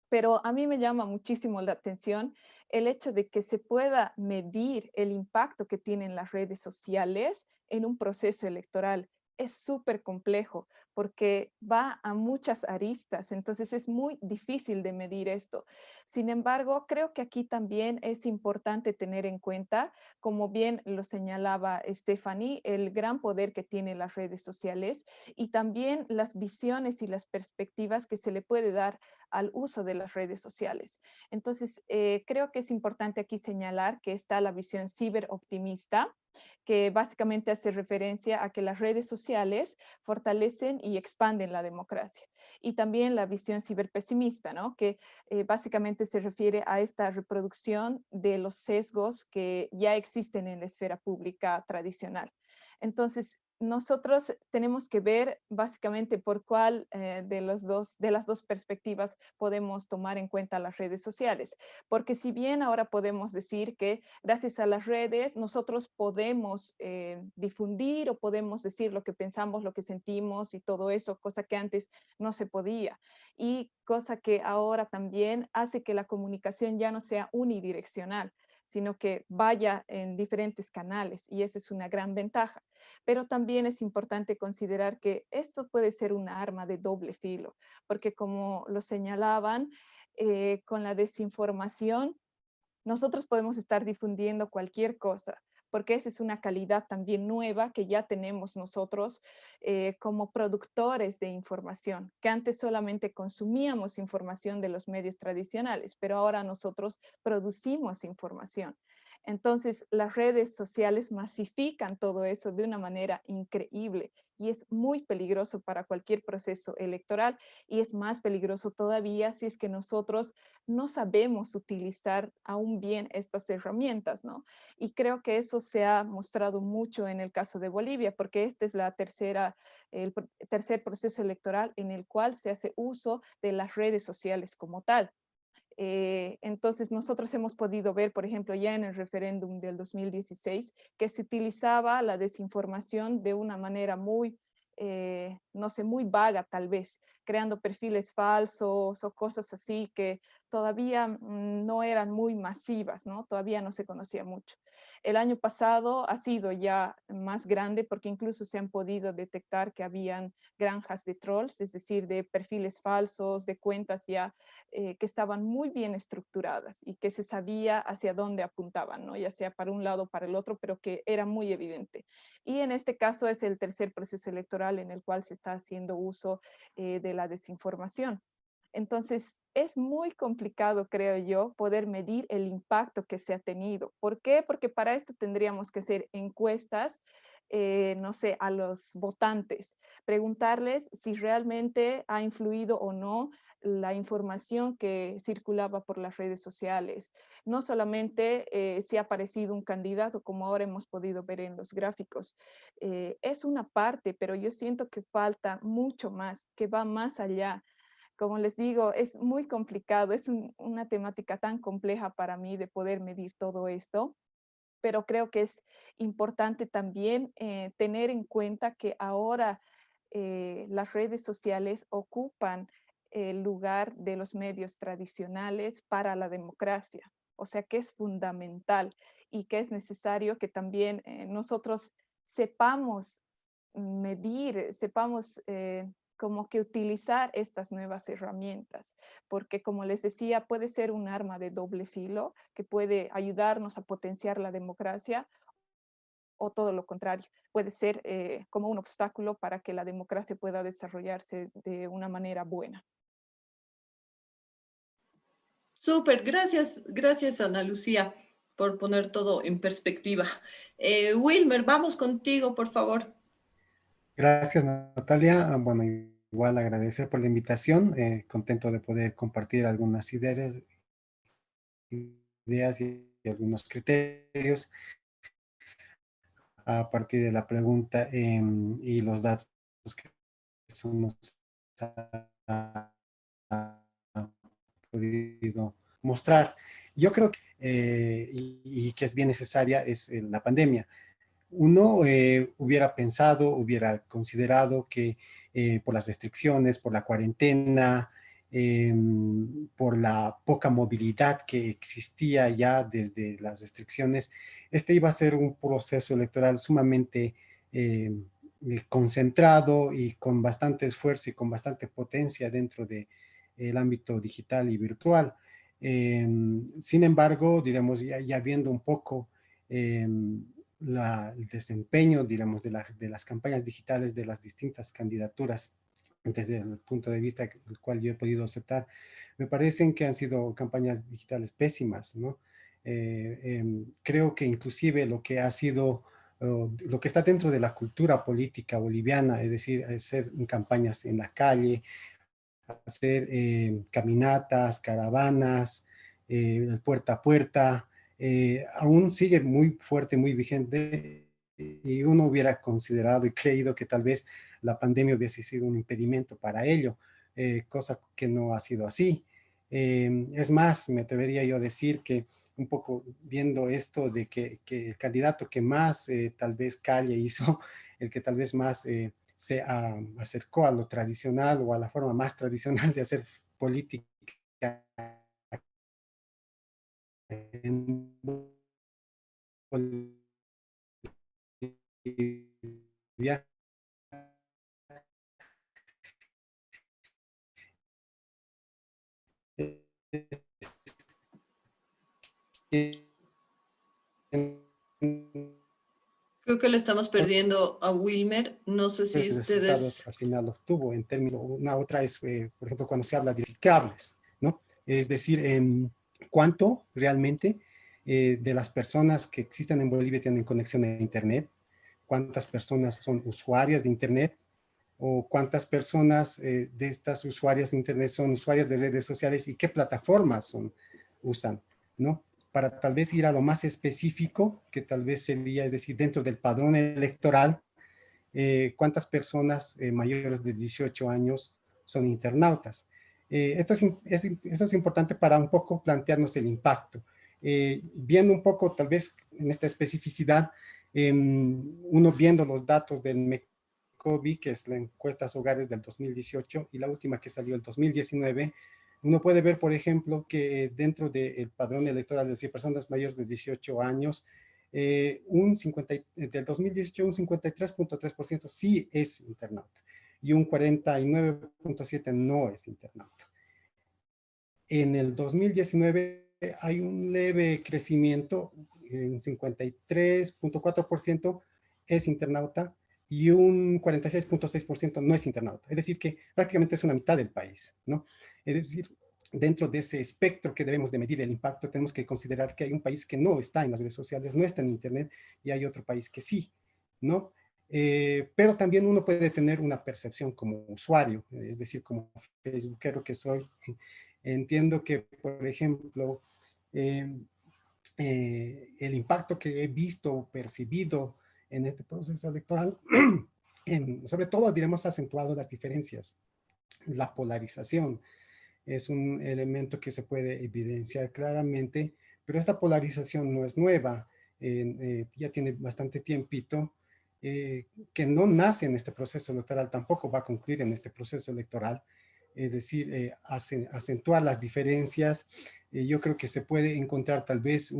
Pero a mí me llama muchísimo la atención el hecho de que se pueda medir el impacto que tienen las redes sociales en un proceso electoral. Es súper complejo porque va a muchas aristas, entonces es muy difícil de medir esto. Sin embargo, creo que aquí también es importante tener en cuenta, como bien lo señalaba Stephanie, el gran poder que tienen las redes sociales y también las visiones y las perspectivas que se le puede dar al uso de las redes sociales. Entonces, creo que es importante aquí señalar que está la visión ciberoptimista, que básicamente hace referencia a que las redes sociales fortalecen y expanden la democracia. Y también la visión ciberpesimista, ¿no? Que básicamente se refiere a esta reproducción de los sesgos que ya existen en la esfera pública tradicional. Entonces, nosotros tenemos que ver básicamente por cuál de las dos perspectivas podemos tomar en cuenta las redes sociales. Porque si bien ahora podemos decir que gracias a las redes nosotros podemos difundir o podemos decir lo que pensamos, lo que sentimos y todo eso, cosa que antes no se podía. Y cosa que ahora también hace que la comunicación ya no sea unidireccional, sino que vaya en diferentes canales y esa es una gran ventaja. Pero también es importante considerar que esto puede ser una arma de doble filo, porque como lo señalaban, con la desinformación, nosotros podemos estar difundiendo cualquier cosa, porque esa es una calidad también nueva que ya tenemos nosotros como productores de información, que antes solamente consumíamos información de los medios tradicionales, pero ahora nosotros producimos información. Entonces, las redes sociales masifican todo eso de una manera increíble y es muy peligroso para cualquier proceso electoral y es más peligroso todavía si es que nosotros no sabemos utilizar aún bien estas herramientas, ¿no? Y creo que eso se ha mostrado mucho en el caso de Bolivia, porque este es el tercer proceso electoral en el cual se hace uso de las redes sociales como tal. Entonces nosotros hemos podido ver, por ejemplo, ya en el referéndum del 2016, que se utilizaba la desinformación de una manera muy, no sé, muy vaga tal vez, creando perfiles falsos o cosas así que todavía no eran muy masivas, ¿no? Todavía no se conocía mucho. El año pasado ha sido ya más grande porque incluso se han podido detectar que habían granjas de trolls, es decir, de perfiles falsos, de cuentas ya que estaban muy bien estructuradas y que se sabía hacia dónde apuntaban, ¿no? Ya sea para un lado o para el otro, pero que era muy evidente. Y en este caso es el tercer proceso electoral en el cual se está haciendo uso de la desinformación. Entonces, es muy complicado, creo yo, poder medir el impacto que se ha tenido. ¿Por qué? Porque para esto tendríamos que hacer encuestas, no sé, a los votantes, preguntarles si realmente ha influido o no la información que circulaba por las redes sociales. No solamente si ha aparecido un candidato, como ahora hemos podido ver en los gráficos. Es una parte, pero yo siento que falta mucho más, que va más allá. Como les digo, es muy complicado, es una temática tan compleja para mí de poder medir todo esto, pero creo que es importante también tener en cuenta que ahora las redes sociales ocupan el lugar de los medios tradicionales para la democracia. O sea que es fundamental y que es necesario que también nosotros sepamos medir, sepamos como que utilizar estas nuevas herramientas, porque como les decía, puede ser un arma de doble filo que puede ayudarnos a potenciar la democracia o todo lo contrario, puede ser como un obstáculo para que la democracia pueda desarrollarse de una manera buena. Súper, gracias Ana Lucía por poner todo en perspectiva. Wilmer, vamos contigo, por favor. Gracias, Natalia. Bueno, igual agradecer por la invitación. Contento de poder compartir algunas ideas y algunos criterios a partir de la pregunta y los datos que se nos ha podido mostrar. Yo creo que, y que es bien necesaria, es la pandemia. Uno hubiera pensado, hubiera considerado que por las restricciones, por la cuarentena, por la poca movilidad que existía ya desde las restricciones, este iba a ser un proceso electoral sumamente concentrado y con bastante esfuerzo y con bastante potencia dentro del ámbito digital y virtual. Sin embargo, diremos, ya viendo un poco el desempeño, digamos, de las campañas digitales de las distintas candidaturas, desde el punto de vista el cual yo he podido aceptar, me parecen que han sido campañas digitales pésimas, ¿no? Creo que inclusive lo que ha sido, lo que está dentro de la cultura política boliviana, es decir, hacer campañas en la calle, hacer caminatas, caravanas, puerta a puerta, aún sigue muy fuerte, muy vigente, y uno hubiera considerado y creído que tal vez la pandemia hubiese sido un impedimento para ello, cosa que no ha sido así. Es más, me atrevería yo a decir que un poco viendo esto de que el candidato que más tal vez calle hizo, el que tal vez más se acercó a lo tradicional o a la forma más tradicional de hacer política en Bolivia. Creo que le estamos perdiendo a Wilmer. No sé si Resultados ustedes... al final obtuvo en términos, una otra es, por ejemplo, cuando se habla de verificables, ¿no? Es decir, cuánto realmente de las personas que existen en Bolivia tienen conexión a Internet, cuántas personas son usuarias de Internet, o cuántas personas de estas usuarias de Internet son usuarias de redes sociales y qué plataformas usan, ¿no? Para tal vez ir a lo más específico, que tal vez sería, es decir, dentro del padrón electoral, cuántas personas mayores de 18 años son internautas. Esto es importante para un poco plantearnos el impacto. Viendo un poco, tal vez, en esta especificidad, uno viendo los datos del MECOBI, que es la encuesta hogares del 2018, y la última que salió el 2019, uno puede ver, por ejemplo, que dentro del padrón electoral, es decir, personas mayores de 18 años, del 2018 un 53.3% sí es internauta y un 49.7% no es internauta. En el 2019 hay un leve crecimiento, un 53.4% es internauta y un 46.6% no es internauta. Es decir, que prácticamente es una mitad del país, ¿no? Es decir, dentro de ese espectro que debemos de medir el impacto, tenemos que considerar que hay un país que no está en las redes sociales, no está en Internet, y hay otro país que sí, ¿no? Pero también uno puede tener una percepción como usuario, es decir, como facebookero que soy. Entiendo que, por ejemplo, el impacto que he visto o percibido en este proceso electoral, sobre todo, diremos, ha acentuado las diferencias, la polarización. Es un elemento que se puede evidenciar claramente, pero esta polarización no es nueva, ya tiene bastante tiempito, que no nace en este proceso electoral, tampoco va a concluir en este proceso electoral, es decir, acentuar las diferencias. Yo creo que se puede encontrar tal vez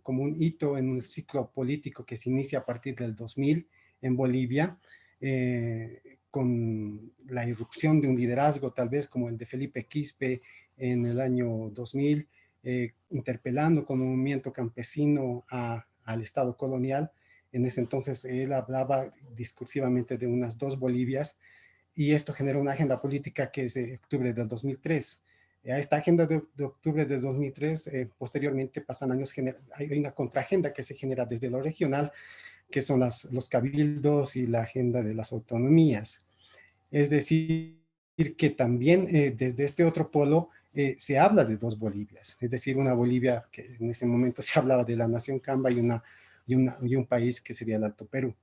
como un hito en un ciclo político que se inicia a partir del 2000 en Bolivia, con la irrupción de un liderazgo tal vez como el de Felipe Quispe en el año 2000, interpelando con un movimiento campesino al Estado colonial. En ese entonces él hablaba discursivamente de unas dos Bolivias, y esto generó una agenda política que es de octubre del 2003. A esta agenda de octubre del 2003, posteriormente pasan años, hay una contraagenda que se genera desde lo regional, que son los cabildos y la agenda de las autonomías. Es decir, que también desde este otro polo se habla de dos Bolivias, es decir, una Bolivia que en ese momento se hablaba de la nación Camba y un país que sería el Alto Perú.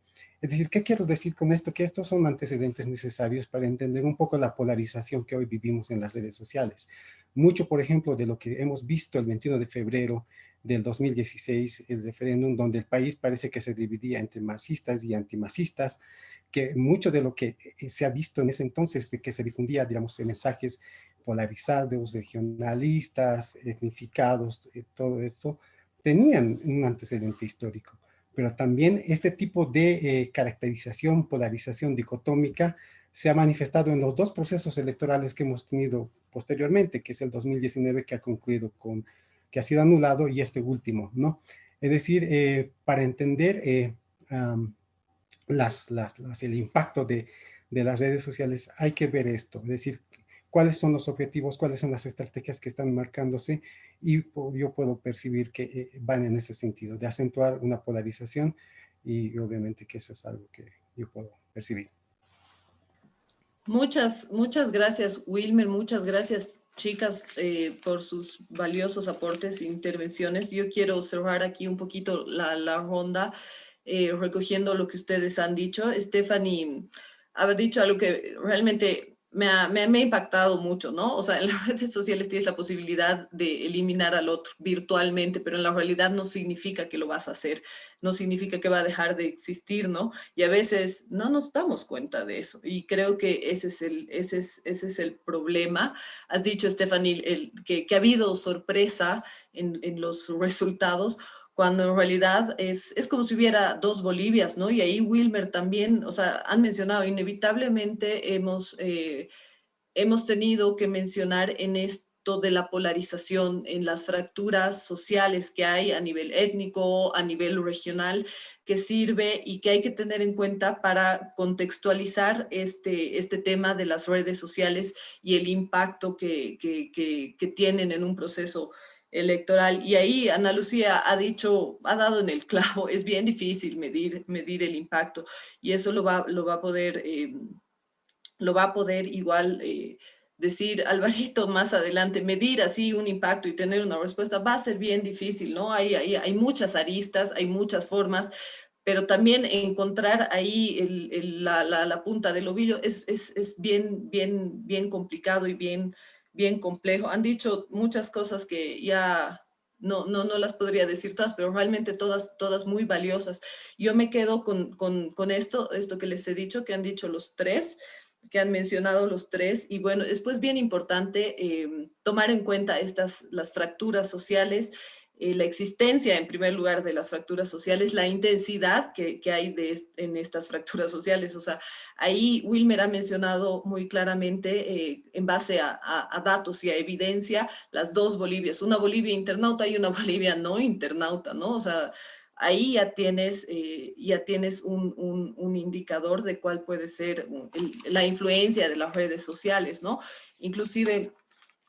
Es decir, ¿qué quiero decir con esto? Que estos son antecedentes necesarios para entender un poco la polarización que hoy vivimos en las redes sociales. Mucho, por ejemplo, de lo que hemos visto el 21 de febrero del 2016, el referéndum, donde el país parece que se dividía entre marxistas y antimarxistas, que mucho de lo que se ha visto en ese entonces, de que se difundía, digamos, mensajes polarizados, regionalistas, etnificados, todo esto, tenían un antecedente histórico. Pero también este tipo de caracterización, polarización dicotómica se ha manifestado en los dos procesos electorales que hemos tenido posteriormente, que es el 2019 que ha concluido con, que ha sido anulado, y este último, ¿no? Es decir, para entender el impacto de las redes sociales hay que ver esto, es decir, cuáles son los objetivos, cuáles son las estrategias que están marcándose, y yo puedo percibir que van en ese sentido, de acentuar una polarización, y obviamente que eso es algo que yo puedo percibir. Muchas gracias, Wilmer, muchas gracias, chicas, por sus valiosos aportes e intervenciones. Yo quiero cerrar aquí un poquito la ronda, recogiendo lo que ustedes han dicho. Stephanie ha dicho algo que realmente me ha impactado mucho, ¿no? O sea, en las redes sociales tienes la posibilidad de eliminar al otro virtualmente, pero en la realidad no significa que lo vas a hacer, no significa que va a dejar de existir, ¿no? Y a veces no nos damos cuenta de eso, y creo que ese es el problema. Has dicho, Stephanie, que ha habido sorpresa en los resultados, cuando en realidad es como si hubiera dos Bolivias, ¿no? Y ahí Wilmer también, o sea, han mencionado, inevitablemente hemos tenido que mencionar en esto de la polarización, en las fracturas sociales que hay a nivel étnico, a nivel regional, que sirve y que hay que tener en cuenta para contextualizar este tema de las redes sociales y el impacto que tienen en un proceso electoral. Y ahí Ana Lucía ha dado en el clavo, es bien difícil medir el impacto, y eso lo va a poder igual decir Alvarito más adelante. Medir así un impacto y tener una respuesta va a ser bien difícil, ¿no? Hay muchas aristas, hay muchas formas, pero también encontrar ahí la punta del ovillo es bien complicado y bien complejo. Han dicho muchas cosas que ya no las podría decir todas, pero realmente todas muy valiosas. Yo me quedo con esto que les he dicho, que han dicho los tres, que han mencionado los tres, y bueno, es pues bien importante tomar en cuenta las fracturas sociales, la existencia en primer lugar de las fracturas sociales, la intensidad que hay en estas fracturas sociales. O sea, ahí Wilmer ha mencionado muy claramente, en base a datos y a evidencia, las dos Bolivias, una Bolivia internauta y una Bolivia no internauta, ¿no? O sea, ahí ya tienes un indicador de cuál puede ser la influencia de las redes sociales, ¿no? Inclusive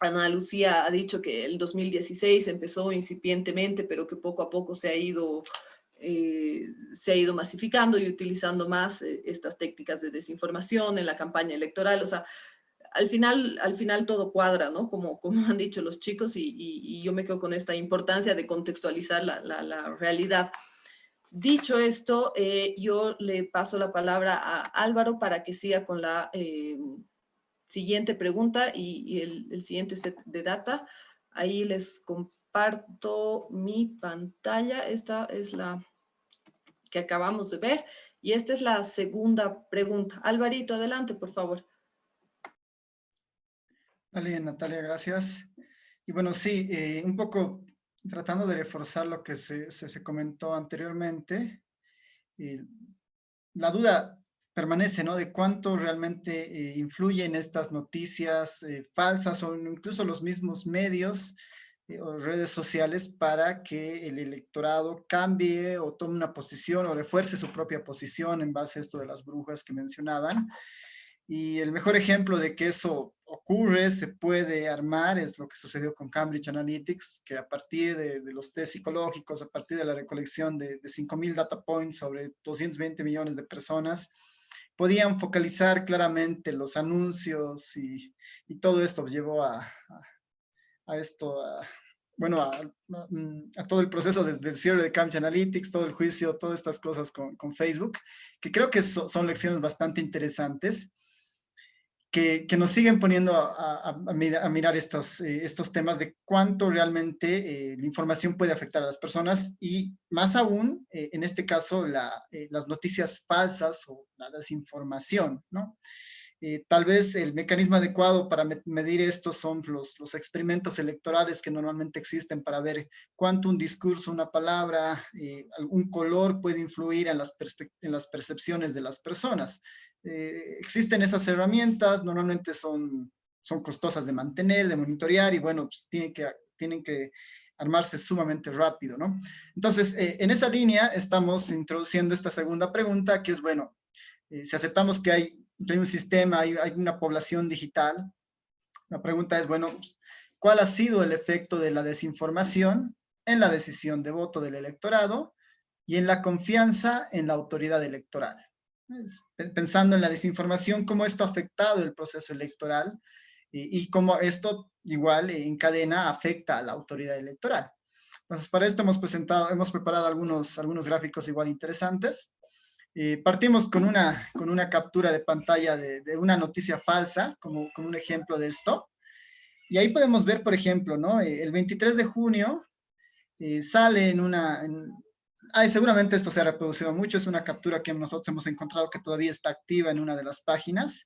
Ana Lucía ha dicho que el 2016 empezó incipientemente, pero que poco a poco se ha ido masificando y utilizando más estas técnicas de desinformación en la campaña electoral. O sea, al final todo cuadra, ¿no? Como han dicho los chicos, y yo me quedo con esta importancia de contextualizar la realidad. Dicho esto, yo le paso la palabra a Álvaro para que siga con la siguiente pregunta y el siguiente set de data. Ahí les comparto mi pantalla. Esta es la que acabamos de ver, y esta es la segunda pregunta. Alvarito, adelante, por favor. Vale, Natalia, gracias. Y bueno, sí, un poco tratando de reforzar lo que se comentó anteriormente, la duda permanece, ¿no? De cuánto realmente influyen estas noticias falsas, o incluso los mismos medios o redes sociales, para que el electorado cambie o tome una posición o refuerce su propia posición en base a esto de las brujas que mencionaban. Y el mejor ejemplo de que eso ocurre, se puede armar, es lo que sucedió con Cambridge Analytics, que a partir de los test psicológicos, a partir de la recolección de 5.000 data points sobre 220 millones de personas, podían focalizar claramente los anuncios, y todo esto llevó esto, bueno, a todo el proceso del cierre de Cambridge Analytics, todo el juicio, todas estas cosas con Facebook, que creo que son lecciones bastante interesantes, que nos siguen poniendo a mirar estos temas de cuánto realmente la información puede afectar a las personas y más aún, en este caso, las noticias falsas o la desinformación, ¿no? Tal vez el mecanismo adecuado para medir esto son los experimentos electorales que normalmente existen para ver cuánto un discurso, una palabra, algún color puede influir en las percepciones de las personas. Existen esas herramientas, normalmente son costosas de mantener, de monitorear y bueno, pues tienen que armarse sumamente rápido, ¿no? Entonces, en esa línea estamos introduciendo esta segunda pregunta que es, bueno, si aceptamos que hay un sistema, hay una población digital, la pregunta es, bueno, ¿cuál ha sido el efecto de la desinformación en la decisión de voto del electorado y en la confianza en la autoridad electoral? Pensando en la desinformación, cómo esto ha afectado el proceso electoral y cómo esto igual encadena, afecta a la autoridad electoral. Entonces, para esto hemos preparado algunos gráficos igual interesantes. Partimos con una captura de pantalla de una noticia falsa, como un ejemplo de esto. Y ahí podemos ver, por ejemplo, ¿no? El 23 de junio sale seguramente esto se ha reproducido mucho, es una captura que nosotros hemos encontrado que todavía está activa en una de las páginas.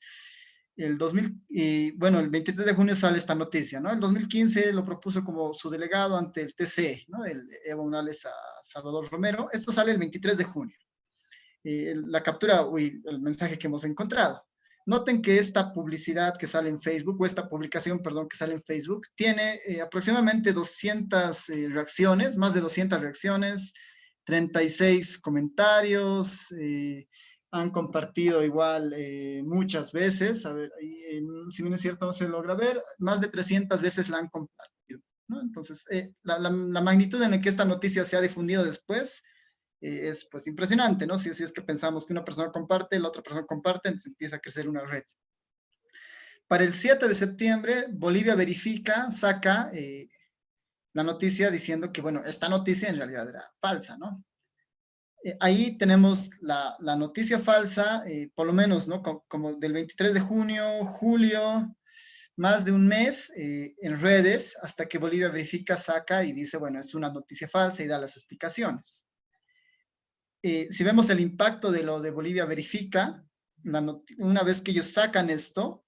El 23 de junio sale esta noticia, ¿no? El 2015 lo propuso como su delegado ante el TCE, ¿no? El Evo Morales a Salvador Romero. Esto sale el 23 de junio. La captura, el mensaje que hemos encontrado. Noten que esta publicidad que sale en Facebook, o esta publicación, perdón, que sale en Facebook, tiene aproximadamente 200 reacciones, más de 200 reacciones, 36 comentarios, han compartido igual muchas veces, a ver, si bien es cierto no se logra ver, más de 300 veces la han compartido, ¿no? Entonces, la magnitud en la que esta noticia se ha difundido después es pues impresionante, ¿no? Si es que pensamos que una persona comparte, la otra persona comparte, entonces empieza a crecer una red. Para el 7 de septiembre, Bolivia Verifica saca la noticia diciendo que, bueno, esta noticia en realidad era falsa, ¿no? Ahí tenemos la noticia falsa, por lo menos, ¿no? Como del 23 de junio, julio, más de un mes en redes, hasta que Bolivia Verifica saca y dice, bueno, es una noticia falsa y da las explicaciones. Si vemos el impacto de lo de Bolivia Verifica, una vez que ellos sacan esto,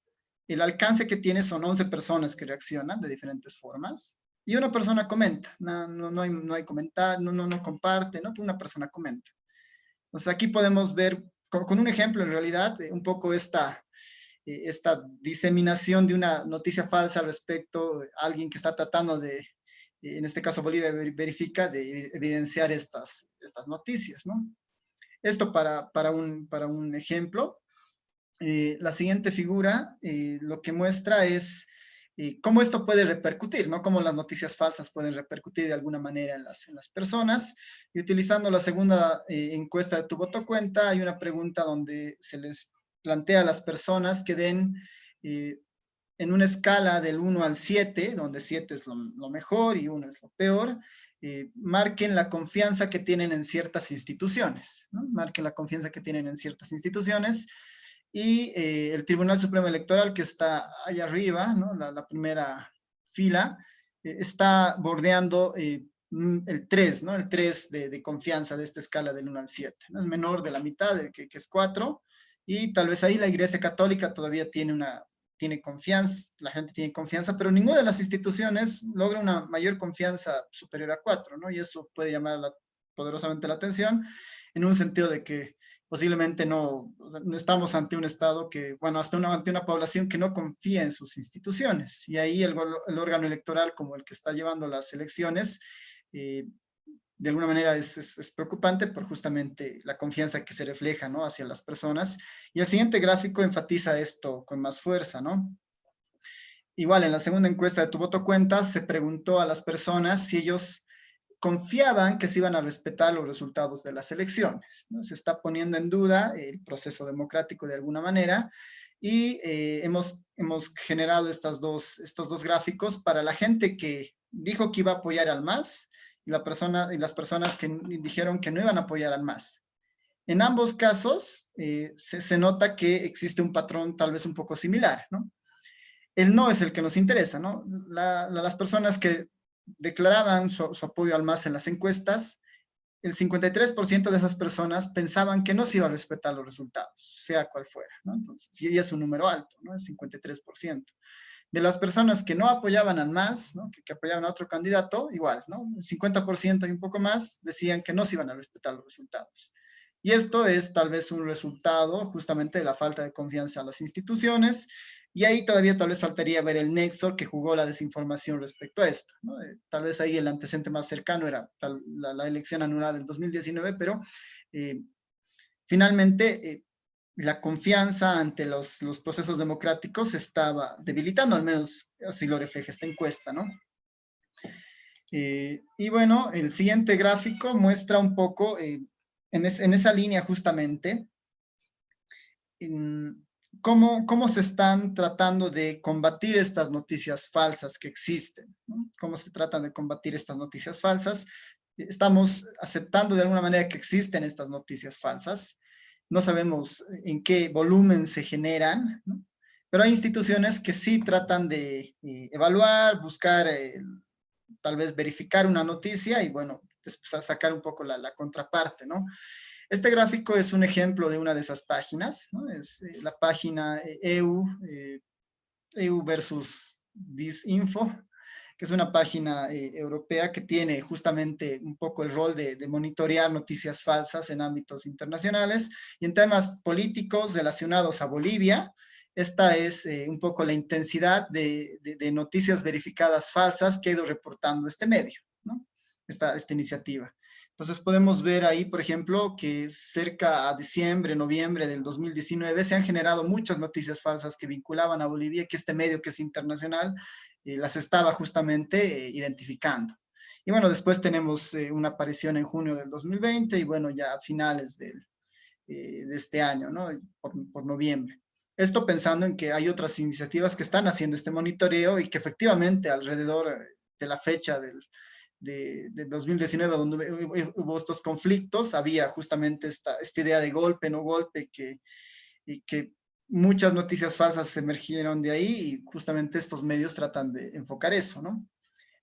el alcance que tiene son 11 personas que reaccionan de diferentes formas y una persona comenta, no hay comentario, no comparte, ¿no? Una persona comenta. Entonces aquí podemos ver con un ejemplo en realidad un poco esta diseminación de una noticia falsa respecto a alguien que está tratando de, en este caso Bolivia Verifica, de evidenciar estas noticias, ¿no? Esto para un ejemplo. La siguiente figura lo que muestra es cómo esto puede repercutir, ¿no? Cómo las noticias falsas pueden repercutir de alguna manera en las personas. Y utilizando la segunda encuesta de Tu Voto Cuenta, hay una pregunta donde se les plantea a las personas que den en una escala del 1 al 7, donde 7 es lo mejor y 1 es lo peor, marquen la confianza que tienen en ciertas instituciones, ¿no? Marquen la confianza que tienen en ciertas instituciones y el Tribunal Supremo Electoral, que está allá arriba, ¿no? La primera fila, está bordeando el 3, ¿no? El 3 de confianza de esta escala del 1 al 7, ¿no? Es menor de la mitad, que es 4, y tal vez ahí la Iglesia Católica todavía tiene confianza, la gente tiene confianza, pero ninguna de las instituciones logra una mayor confianza superior a 4, ¿no? Y eso puede llamar poderosamente la atención, en un sentido de que posiblemente no estamos ante un Estado que, bueno, ante una población que no confía en sus instituciones. Y ahí el órgano electoral, como el que está llevando las elecciones, de alguna manera es preocupante por justamente la confianza que se refleja, ¿no? Hacia las personas. Y el siguiente gráfico enfatiza esto con más fuerza, ¿no? Igual, en la segunda encuesta de Tu Voto Cuenta, se preguntó a las personas si ellos confiaban que se iban a respetar los resultados de las elecciones, ¿no? Se está poniendo en duda el proceso democrático de alguna manera, Y hemos generado estos dos gráficos para la gente que dijo que iba a apoyar al MAS y las personas que dijeron que no iban a apoyar al MAS. En ambos casos se nota que existe un patrón tal vez un poco similar, ¿no? El no es el que nos interesa, ¿no? Las personas que declaraban su apoyo al MAS en las encuestas, el 53% de esas personas pensaban que no se iba a respetar los resultados, sea cual fuera, ¿no? Entonces, y es un número alto, ¿no? El 53%. De las personas que no apoyaban al MAS, ¿no? que apoyaban a otro candidato, igual, ¿no? El 50% y un poco más decían que no se iban a respetar los resultados. Y esto es tal vez un resultado justamente de la falta de confianza en las instituciones, y ahí todavía tal vez faltaría ver el nexo que jugó la desinformación respecto a esto, ¿no? Tal vez ahí el antecedente más cercano era la elección anulada del 2019, pero finalmente la confianza ante los procesos democráticos se estaba debilitando, al menos así lo refleja esta encuesta, ¿no? Y bueno, el siguiente gráfico muestra un poco en esa línea justamente cómo se están tratando de combatir estas noticias falsas que existen, ¿no? Cómo se tratan de combatir estas noticias falsas. Estamos aceptando de alguna manera que existen estas noticias falsas. No sabemos en qué volumen se generan, ¿no? Pero hay instituciones que sí tratan de evaluar, buscar, tal vez verificar una noticia y bueno, después sacar un poco la contraparte, ¿no? Este gráfico es un ejemplo de una de esas páginas, ¿no? Es la página EU versus Disinfo, que es una página europea que tiene justamente un poco el rol de monitorear noticias falsas en ámbitos internacionales y en temas políticos relacionados a Bolivia. Esta es un poco la intensidad de noticias verificadas falsas que ha ido reportando este medio, ¿no? Esta iniciativa. Entonces podemos ver ahí, por ejemplo, que cerca a diciembre, noviembre del 2019 se han generado muchas noticias falsas que vinculaban a Bolivia, que este medio que es internacional las estaba justamente identificando. Y bueno, después tenemos una aparición en junio del 2020 y bueno, ya a finales de este año, ¿no? Por noviembre. Esto pensando en que hay otras iniciativas que están haciendo este monitoreo y que efectivamente alrededor de la fecha de 2019, donde hubo estos conflictos, había justamente esta idea de golpe, no golpe, que muchas noticias falsas emergieron de ahí y justamente estos medios tratan de enfocar eso, ¿no?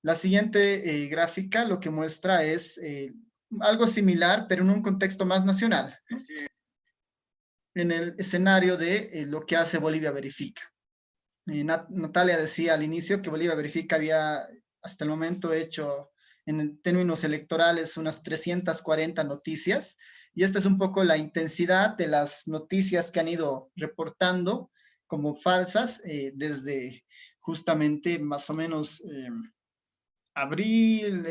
La siguiente gráfica lo que muestra es algo similar, pero en un contexto más nacional, ¿no? En el escenario de lo que hace Bolivia Verifica. Natalia decía al inicio que Bolivia Verifica había hasta el momento hecho en términos electorales unas 340 noticias, y esta es un poco la intensidad de las noticias que han ido reportando como falsas desde justamente más o menos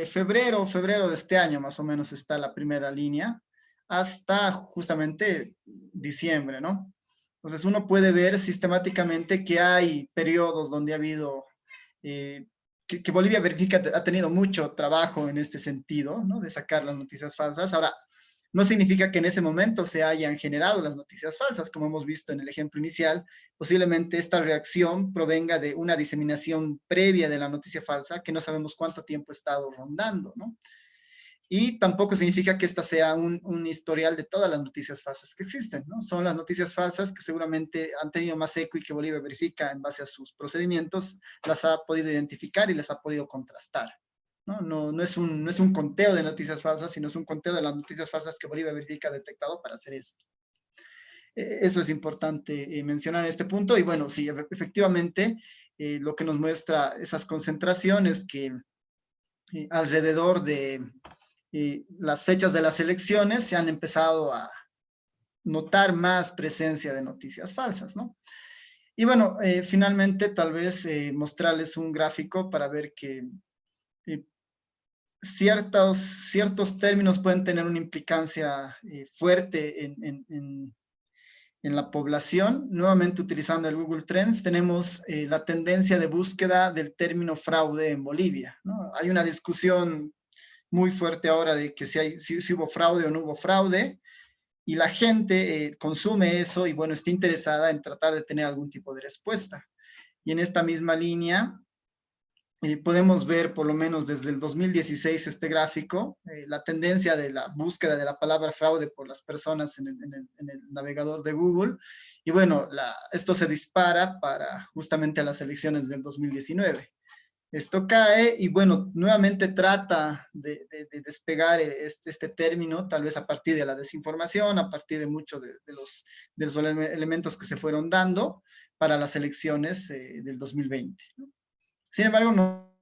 febrero de este año más o menos está la primera línea, hasta justamente diciembre, ¿no? Entonces uno puede ver sistemáticamente que hay periodos donde ha habido que Bolivia Verifica ha tenido mucho trabajo en este sentido, ¿no? De sacar las noticias falsas. Ahora, no significa que en ese momento se hayan generado las noticias falsas, como hemos visto en el ejemplo inicial. Posiblemente esta reacción provenga de una diseminación previa de la noticia falsa, que no sabemos cuánto tiempo ha estado rondando, ¿no? Y tampoco significa que esta sea un historial de todas las noticias falsas que existen, ¿no? Son las noticias falsas que seguramente han tenido más eco y que Bolivia Verifica en base a sus procedimientos las ha podido identificar y las ha podido contrastar, ¿no? No es un conteo de noticias falsas, sino es un conteo de las noticias falsas que Bolivia Verifica ha detectado para hacer esto. Eso es importante mencionar en este punto. Y bueno, sí, efectivamente, lo que nos muestra esas concentraciones que alrededor de las fechas de las elecciones se han empezado a notar más presencia de noticias falsas, ¿no? Y bueno, finalmente tal vez mostrarles un gráfico para ver que ciertos términos pueden tener una implicancia fuerte en la población. Nuevamente utilizando el Google Trends, tenemos la tendencia de búsqueda del término fraude en Bolivia, ¿no? Hay una discusión muy fuerte ahora de que si hubo fraude o no hubo fraude. y la gente consume eso y bueno, está interesada en tratar de tener algún tipo de respuesta. Y en esta misma línea, podemos ver por lo menos desde el 2016 este gráfico, la tendencia de la búsqueda de la palabra fraude por las personas en el navegador de Google. Y bueno, esto se dispara para justamente a las elecciones del 2019. Esto cae y bueno, nuevamente trata de despegar este término, tal vez a partir de la desinformación, a partir de muchos de los elementos que se fueron dando para las elecciones del 2020. Sin embargo, no,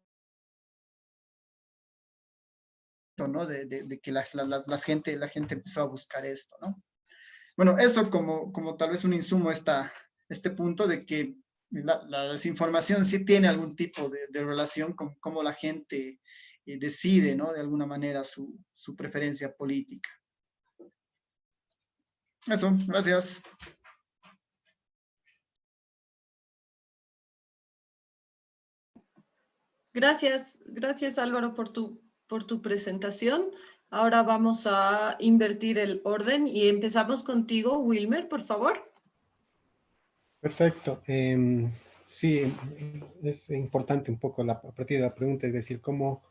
¿no? De que la gente empezó a buscar esto, ¿no? Bueno, eso como tal vez un insumo este punto de que la desinformación sí tiene algún tipo de relación con cómo la gente decide, ¿no? De alguna manera su preferencia política. Eso, gracias. Gracias Álvaro por tu presentación. Ahora vamos a invertir el orden y empezamos contigo, Wilmer, por favor. Perfecto. Sí, es importante un poco a partir de la pregunta, es decir, cómo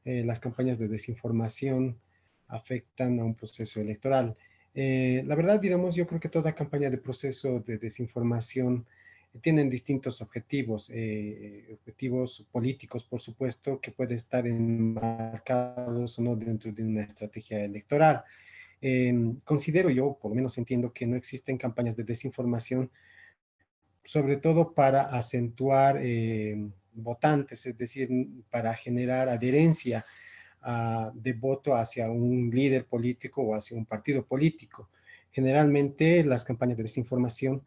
las campañas de desinformación afectan a un proceso electoral. La verdad, digamos, yo creo que toda campaña de proceso de desinformación tienen distintos objetivos, objetivos políticos, por supuesto, que pueden estar enmarcados o no dentro de una estrategia electoral. Considero yo, por lo menos entiendo, que no existen campañas de desinformación sobre todo para acentuar votantes, es decir, para generar adherencia de voto hacia un líder político o hacia un partido político. Generalmente las campañas de desinformación,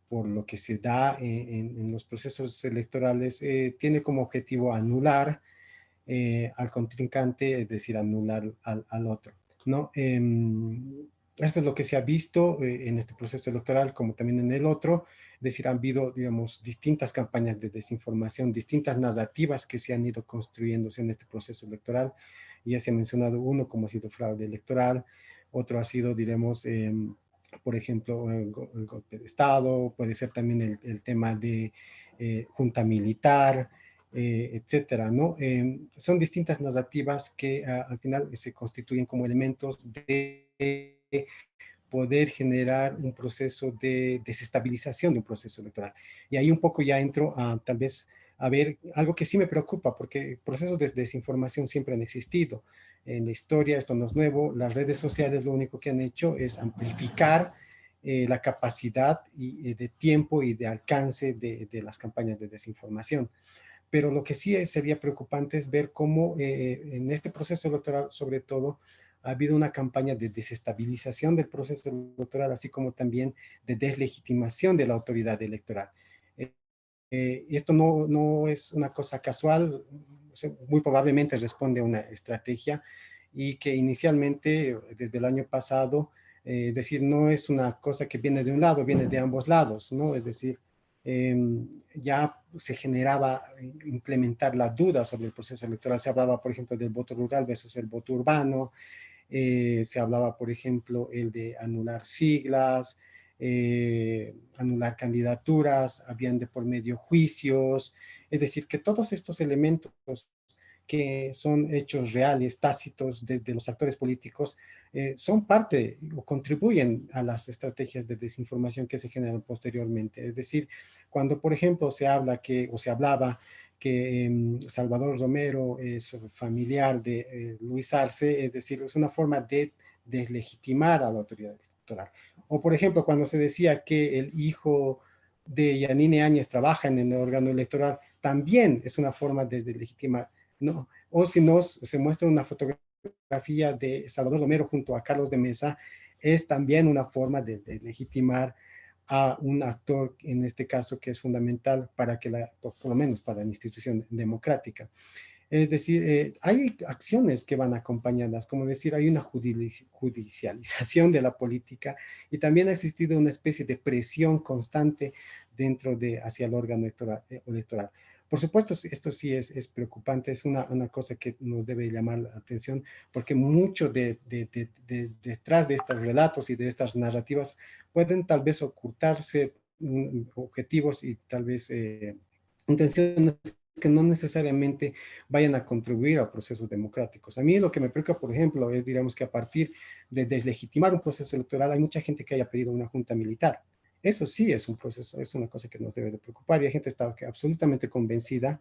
por lo que se da en los procesos electorales, tiene como objetivo anular al contrincante, es decir, anular al otro, ¿no? Esto es lo que se ha visto en este proceso electoral, como también en el otro, es decir, han habido, digamos, distintas campañas de desinformación, distintas narrativas que se han ido construyéndose en este proceso electoral. Ya se ha mencionado uno como ha sido fraude electoral, otro ha sido, diremos, por ejemplo, el golpe de Estado, puede ser también el tema de junta militar, etcétera, ¿no? Son distintas narrativas que al final se constituyen como elementos de poder generar un proceso de desestabilización de un proceso electoral. Y ahí un poco ya entro a tal vez a ver algo que sí me preocupa, porque procesos de desinformación siempre han existido. En la historia esto no es nuevo, las redes sociales lo único que han hecho es amplificar la capacidad de tiempo y de alcance de las campañas de desinformación. Pero lo que sí sería preocupante es ver cómo en este proceso electoral, sobre todo, ha habido una campaña de desestabilización del proceso electoral, así como también de deslegitimación de la autoridad electoral. Esto no es una cosa casual, muy probablemente responde a una estrategia y que inicialmente, desde el año pasado, es decir, no es una cosa que viene de un lado, viene de ambos lados, ¿no? Es decir, ya se generaba implementar la duda sobre el proceso electoral. Se hablaba, por ejemplo, del voto rural versus el voto urbano. Se hablaba, por ejemplo, el de anular siglas, anular candidaturas, habían de por medio juicios. Es decir, que todos estos elementos que son hechos reales, tácitos desde los actores políticos, son parte o contribuyen a las estrategias de desinformación que se generan posteriormente. Es decir, cuando, por ejemplo, se habla que, o se hablaba que Salvador Romero es familiar de Luis Arce, es decir, es una forma de deslegitimar a la autoridad electoral. O, por ejemplo, cuando se decía que el hijo de Yanine Áñez trabaja en el órgano electoral, también es una forma de deslegitimar. ¿No? O si nos se muestra una fotografía de Salvador Romero junto a Carlos de Mesa, es también una forma de legitimar a un actor, en este caso, que es fundamental para que por lo menos para la institución democrática. Es decir, hay acciones que van acompañadas, como decir, hay una judicialización de la política y también ha existido una especie de presión constante hacia el órgano electoral. Por supuesto, esto sí es preocupante, es una cosa que nos debe llamar la atención, porque mucho detrás de estos relatos y de estas narrativas pueden tal vez ocultarse objetivos y tal vez intenciones que no necesariamente vayan a contribuir a procesos democráticos. A mí lo que me preocupa, por ejemplo, es, digamos, que a partir de deslegitimar un proceso electoral, hay mucha gente que haya pedido una junta militar. Eso sí es un proceso, es una cosa que nos debe de preocupar, y hay gente que está absolutamente convencida,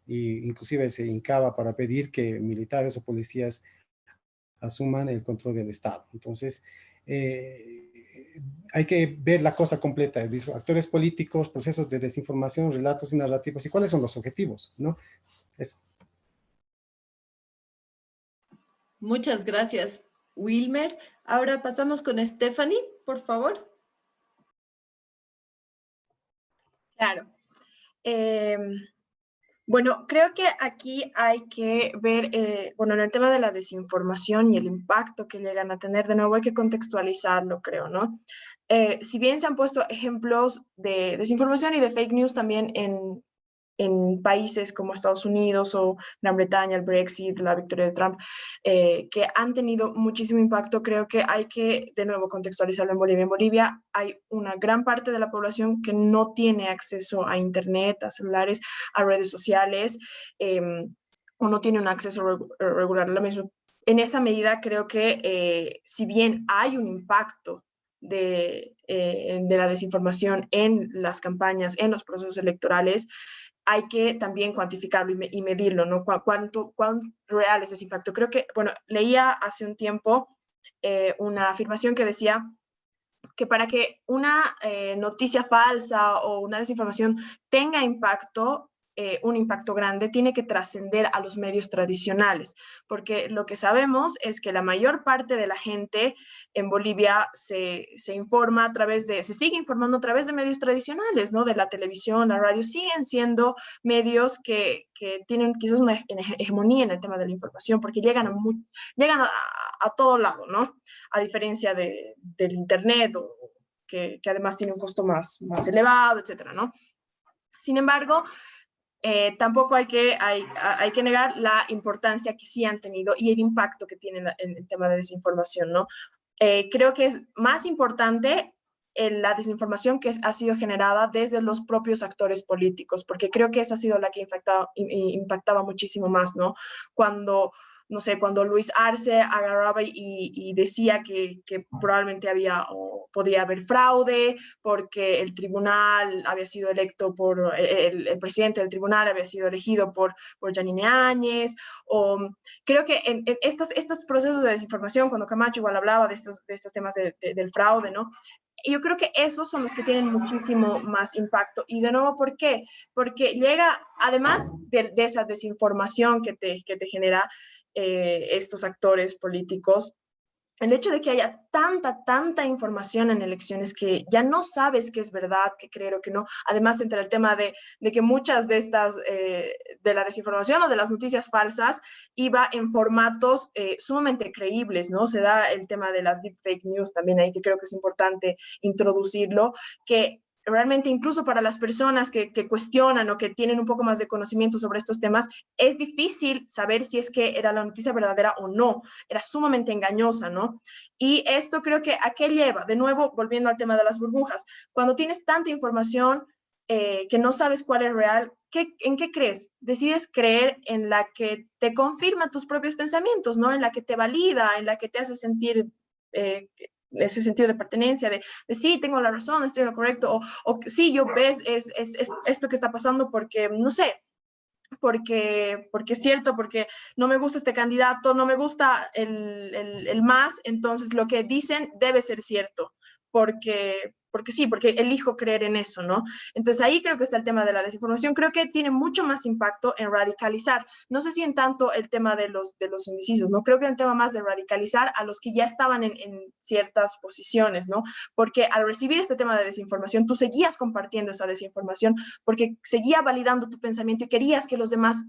e inclusive se hincaba para pedir que militares o policías asuman el control del Estado. Entonces, hay que ver la cosa completa, actores políticos, procesos de desinformación, relatos y narrativas, y cuáles son los objetivos, ¿no? Eso. Muchas gracias, Wilmer. Ahora pasamos con Stephanie, por favor. Claro. Bueno, creo que aquí hay que ver, bueno, en el tema de la desinformación y el impacto que llegan a tener, de nuevo hay que contextualizarlo, creo, ¿no? Si bien se han puesto ejemplos de desinformación y de fake news también en países como Estados Unidos o Gran Bretaña, el Brexit, la victoria de Trump, que han tenido muchísimo impacto, creo que hay que, de nuevo, contextualizarlo en Bolivia. En Bolivia hay una gran parte de la población que no tiene acceso a Internet, a celulares, a redes sociales, o no tiene un acceso regular. Lo mismo. En esa medida, creo que si bien hay un impacto de la desinformación en las campañas, en los procesos electorales, hay que también cuantificarlo y medirlo, ¿no? ¿Cuán real es ese impacto? Creo que, bueno, leía hace un tiempo una afirmación que decía que para que una noticia falsa o una desinformación tenga impacto, un impacto grande, tiene que trascender a los medios tradicionales, porque lo que sabemos es que la mayor parte de la gente en Bolivia se informa a través se sigue informando a través de medios tradicionales, ¿no? De la televisión, la radio, siguen siendo medios que tienen quizás una hegemonía en el tema de la información, porque llegan a todo lado, ¿no? A diferencia del Internet, que además tiene un costo más elevado, etcétera, ¿no? Sin embargo, tampoco hay que negar la importancia que sí han tenido y el impacto que tienen en el tema de desinformación, ¿no? Creo que es más importante la desinformación que ha sido generada desde los propios actores políticos, porque creo que esa ha sido la que impactaba muchísimo más, ¿no? Cuando, no sé, cuando Luis Arce agarraba y decía que probablemente había o podía haber fraude porque el tribunal había sido electo por, el presidente del tribunal había sido elegido por Yanine Áñez, o creo que en estos procesos de desinformación, cuando Camacho igual hablaba de estos temas del fraude, ¿no? Yo creo que esos son los que tienen muchísimo más impacto. Y de nuevo, ¿por qué? Porque llega, además de esa desinformación que te genera estos actores políticos, el hecho de que haya tanta información en elecciones que ya no sabes qué es verdad, qué creer o qué no. Además, entra el tema de que muchas de estas, de la desinformación o de las noticias falsas, iba en formatos sumamente creíbles, ¿no? Se da el tema de las deep fake news también ahí, que creo que es importante introducirlo, que realmente incluso para las personas que cuestionan o que tienen un poco más de conocimiento sobre estos temas, es difícil saber si es que era la noticia verdadera o no. Era sumamente engañosa, ¿no? Y esto creo que ¿a qué lleva? De nuevo, volviendo al tema de las burbujas. Cuando tienes tanta información que no sabes cuál es real, ¿en qué crees? Decides creer en la que te confirma tus propios pensamientos, ¿no? En la que te valida, en la que te hace sentir ese sentido de pertenencia, de sí, tengo la razón, estoy en lo correcto, o sí, yo ves, es esto que está pasando porque, no sé, porque es cierto, porque no me gusta este candidato, no me gusta el más, entonces lo que dicen debe ser cierto, porque sí, porque elijo creer en eso, ¿no? Entonces ahí creo que está el tema de la desinformación, creo que tiene mucho más impacto en radicalizar, no sé si en tanto el tema de los indecisos, ¿no? Creo que el tema más de radicalizar a los que ya estaban en ciertas posiciones, ¿no? Porque al recibir este tema de desinformación, tú seguías compartiendo esa desinformación porque seguía validando tu pensamiento y querías que los demás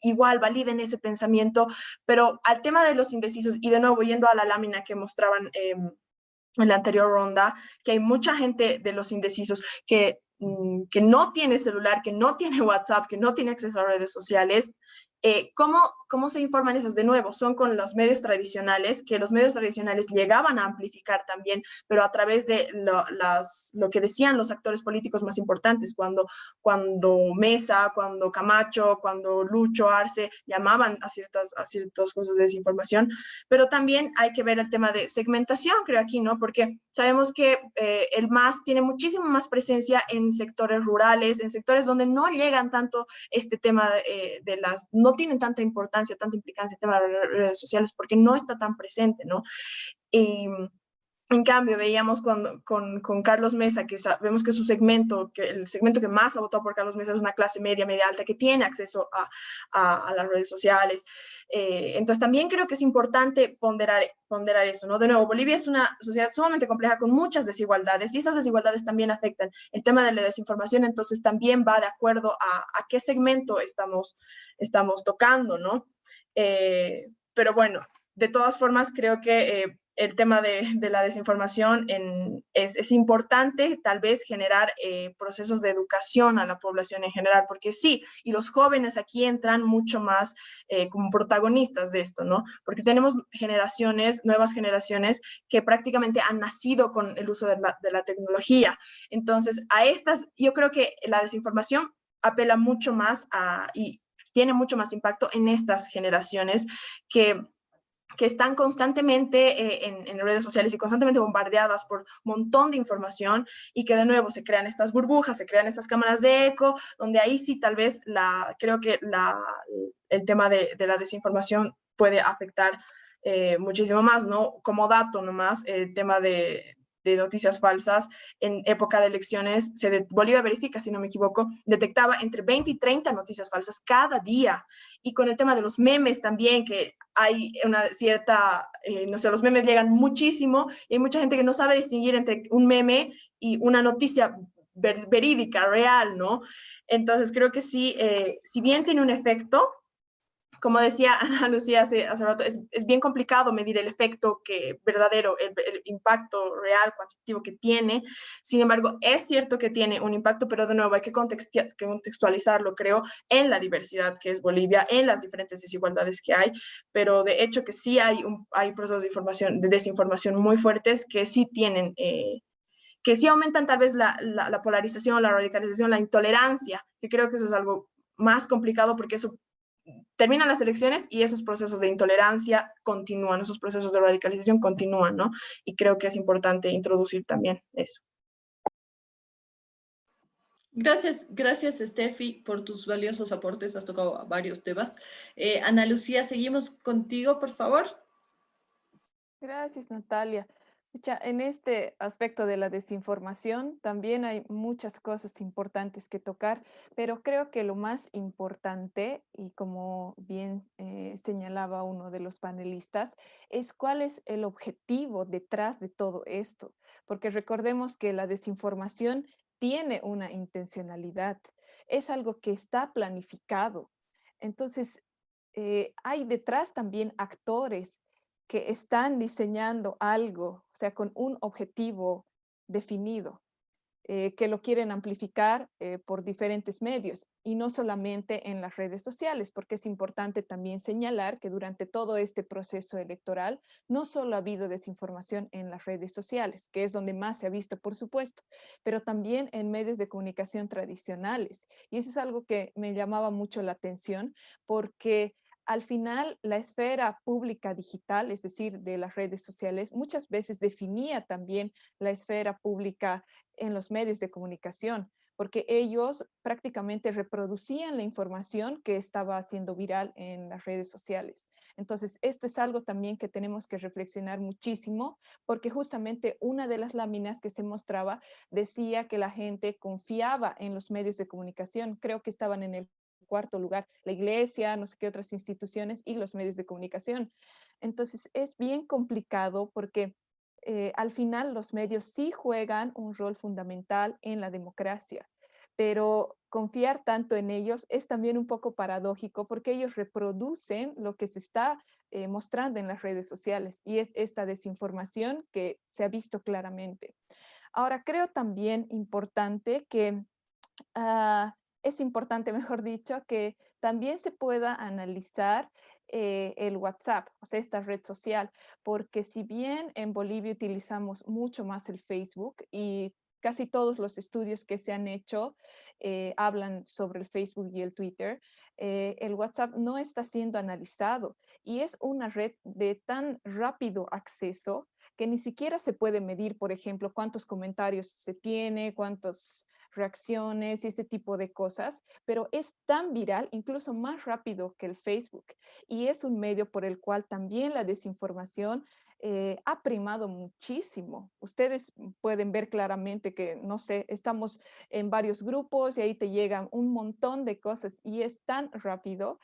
igual validen ese pensamiento, pero al tema de los indecisos, y de nuevo yendo a la lámina que mostraban en la anterior ronda, que hay mucha gente de los indecisos que no tiene celular, que no tiene WhatsApp, que no tiene acceso a redes sociales. ¿Cómo se informan esas? De nuevo, son con los medios tradicionales, que los medios tradicionales llegaban a amplificar también, pero a través de lo que decían los actores políticos más importantes, cuando Mesa, cuando Camacho, cuando Lucho Arce llamaban a ciertas cosas de desinformación. Pero también hay que ver el tema de segmentación, creo aquí, ¿no? Porque sabemos que el MAS tiene muchísimo más presencia en sectores rurales, en sectores donde no llegan tanto este tema de las, no tienen tanta importancia, tanta implicancia el tema de las redes sociales, porque no está tan presente, ¿no? Y en cambio, veíamos con Carlos Mesa, que sabemos que su segmento, que el segmento que más ha votado por Carlos Mesa es una clase media, media alta, que tiene acceso a las redes sociales. Entonces, también creo que es importante ponderar eso, ¿no? De nuevo, Bolivia es una sociedad sumamente compleja con muchas desigualdades y esas desigualdades también afectan el tema de la desinformación, entonces también va de acuerdo a qué segmento estamos tocando, ¿no? Pero bueno, de todas formas, creo que el tema de la desinformación es importante tal vez generar procesos de educación a la población en general, porque sí, y los jóvenes aquí entran mucho más como protagonistas de esto, ¿no? Porque tenemos nuevas generaciones que prácticamente han nacido con el uso de la tecnología. Entonces, yo creo que la desinformación apela mucho más y tiene mucho más impacto en estas generaciones que están constantemente en redes sociales y constantemente bombardeadas por un montón de información y que de nuevo se crean estas burbujas, se crean estas cámaras de eco, donde ahí sí tal vez creo que el tema de la desinformación puede afectar muchísimo más, ¿no? Como dato nomás, el tema de noticias falsas, en época de elecciones, Bolivia Verifica, si no me equivoco, detectaba entre 20 y 30 noticias falsas cada día. Y con el tema de los memes también, que hay una cierta, no sé, los memes llegan muchísimo y hay mucha gente que no sabe distinguir entre un meme y una noticia verídica, real, ¿no? Entonces creo que sí, si bien tiene un efecto, como decía Ana Lucía hace rato, es bien complicado medir el efecto verdadero, el impacto real, cuantitativo que tiene. Sin embargo, es cierto que tiene un impacto, pero de nuevo hay que contextualizarlo, creo, en la diversidad que es Bolivia, en las diferentes desigualdades que hay, pero de hecho que sí hay procesos de desinformación muy fuertes que sí tienen... que sí aumentan tal vez la polarización, la radicalización, la intolerancia, que creo que eso es algo más complicado porque eso terminan las elecciones y esos procesos de intolerancia continúan, esos procesos de radicalización continúan, ¿no? Y creo que es importante introducir también eso. Gracias, Steffi, por tus valiosos aportes. Has tocado varios temas. Ana Lucía, seguimos contigo, por favor. Gracias, Natalia. En este aspecto de la desinformación también hay muchas cosas importantes que tocar, pero creo que lo más importante, y como bien señalaba uno de los panelistas, es cuál es el objetivo detrás de todo esto, porque recordemos que la desinformación tiene una intencionalidad, es algo que está planificado. Entonces, hay detrás también actores que están diseñando algo, o sea, con un objetivo definido, que lo quieren amplificar por diferentes medios y no solamente en las redes sociales, porque es importante también señalar que durante todo este proceso electoral no solo ha habido desinformación en las redes sociales, que es donde más se ha visto, por supuesto, pero también en medios de comunicación tradicionales. Y eso es algo que me llamaba mucho la atención porque al final, la esfera pública digital, es decir, de las redes sociales, muchas veces definía también la esfera pública en los medios de comunicación, porque ellos prácticamente reproducían la información que estaba siendo viral en las redes sociales. Entonces, esto es algo también que tenemos que reflexionar muchísimo, porque justamente una de las láminas que se mostraba decía que la gente confiaba en los medios de comunicación. Creo que estaban en el cuarto lugar, la iglesia, no sé qué otras instituciones y los medios de comunicación. Entonces es bien complicado porque al final los medios sí juegan un rol fundamental en la democracia, pero confiar tanto en ellos es también un poco paradójico porque ellos reproducen lo que se está mostrando en las redes sociales y es esta desinformación que se ha visto claramente. Ahora, creo también importante que es importante, mejor dicho, que también se pueda analizar el WhatsApp, o sea, esta red social, porque si bien en Bolivia utilizamos mucho más el Facebook y casi todos los estudios que se han hecho hablan sobre el Facebook y el Twitter, el WhatsApp no está siendo analizado y es una red de tan rápido acceso que ni siquiera se puede medir, por ejemplo, cuántos comentarios se tiene, cuántas reacciones y ese tipo de cosas, pero es tan viral, incluso más rápido que el Facebook. Y es un medio por el cual también la desinformación ha primado muchísimo. Ustedes pueden ver claramente que, no sé, estamos en varios grupos y ahí te llegan un montón de cosas y es tan rápido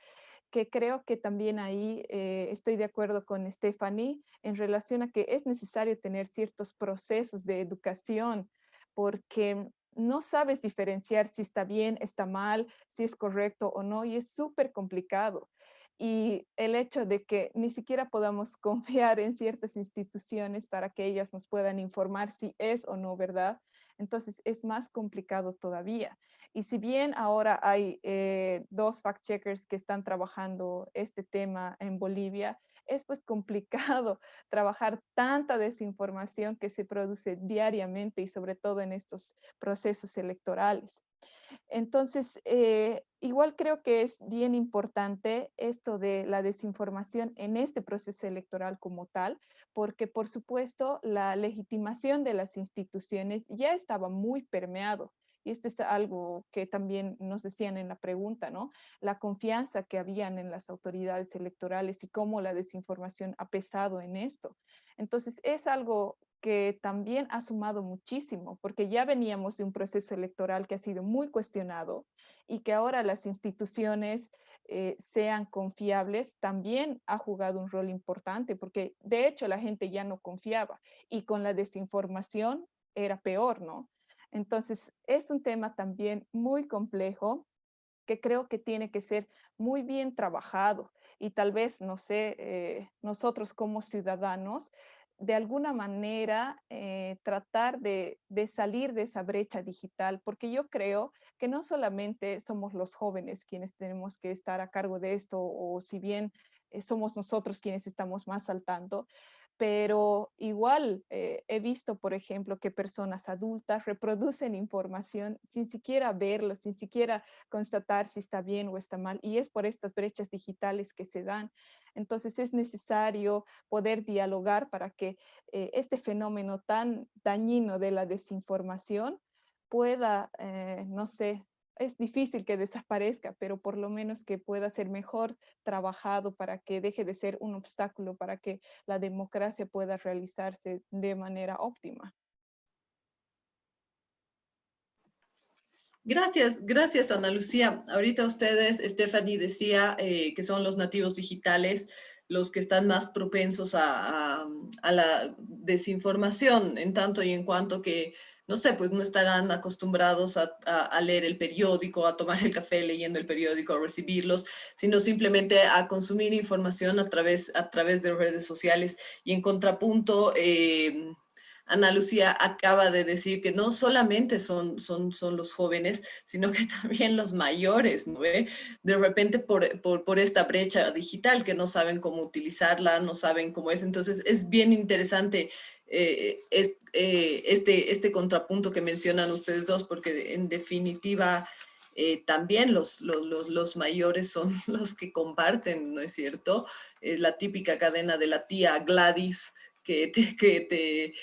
que creo que también ahí estoy de acuerdo con Stephanie en relación a que es necesario tener ciertos procesos de educación porque no sabes diferenciar si está bien, está mal, si es correcto o no, y es súper complicado. Y el hecho de que ni siquiera podamos confiar en ciertas instituciones para que ellas nos puedan informar si es o no verdad, entonces es más complicado todavía. Y si bien ahora hay 2 fact-checkers que están trabajando este tema en Bolivia, es pues complicado trabajar tanta desinformación que se produce diariamente y sobre todo en estos procesos electorales. Entonces, igual creo que es bien importante esto de la desinformación en este proceso electoral como tal, porque por supuesto la legitimación de las instituciones ya estaba muy permeado. Y esto es algo que también nos decían en la pregunta, ¿no? La confianza que habían en las autoridades electorales y cómo la desinformación ha pesado en esto. Entonces, es algo que también ha sumado muchísimo, porque ya veníamos de un proceso electoral que ha sido muy cuestionado y que ahora las instituciones sean confiables, también ha jugado un rol importante, porque de hecho la gente ya no confiaba y con la desinformación era peor, ¿no? Entonces, es un tema también muy complejo que creo que tiene que ser muy bien trabajado y tal vez, no sé, nosotros como ciudadanos, de alguna manera tratar de salir de esa brecha digital, porque yo creo que no solamente somos los jóvenes quienes tenemos que estar a cargo de esto, o si bien somos nosotros quienes estamos más saltando, pero igual he visto, por ejemplo, que personas adultas reproducen información sin siquiera verlo, sin siquiera constatar si está bien o está mal, y es por estas brechas digitales que se dan. Entonces es necesario poder dialogar para que este fenómeno tan dañino de la desinformación pueda, no sé, es difícil que desaparezca, pero por lo menos que pueda ser mejor trabajado para que deje de ser un obstáculo para que la democracia pueda realizarse de manera óptima. Gracias, gracias Ana Lucía. Ahorita ustedes, Stephanie decía que son los nativos digitales los que están más propensos a la desinformación, en tanto y en cuanto que, no sé, pues no estarán acostumbrados a leer el periódico, a tomar el café leyendo el periódico, a recibirlos, sino simplemente a consumir información a través de redes sociales. Y en contrapunto, Ana Lucía acaba de decir que no solamente son los jóvenes, sino que también los mayores, ¿no ve? De repente por esta brecha digital que no saben cómo utilizarla, no saben cómo es. Entonces es bien interesante este contrapunto que mencionan ustedes dos, porque en definitiva también los mayores son los que comparten, ¿no es cierto? La típica cadena de la tía Gladys que te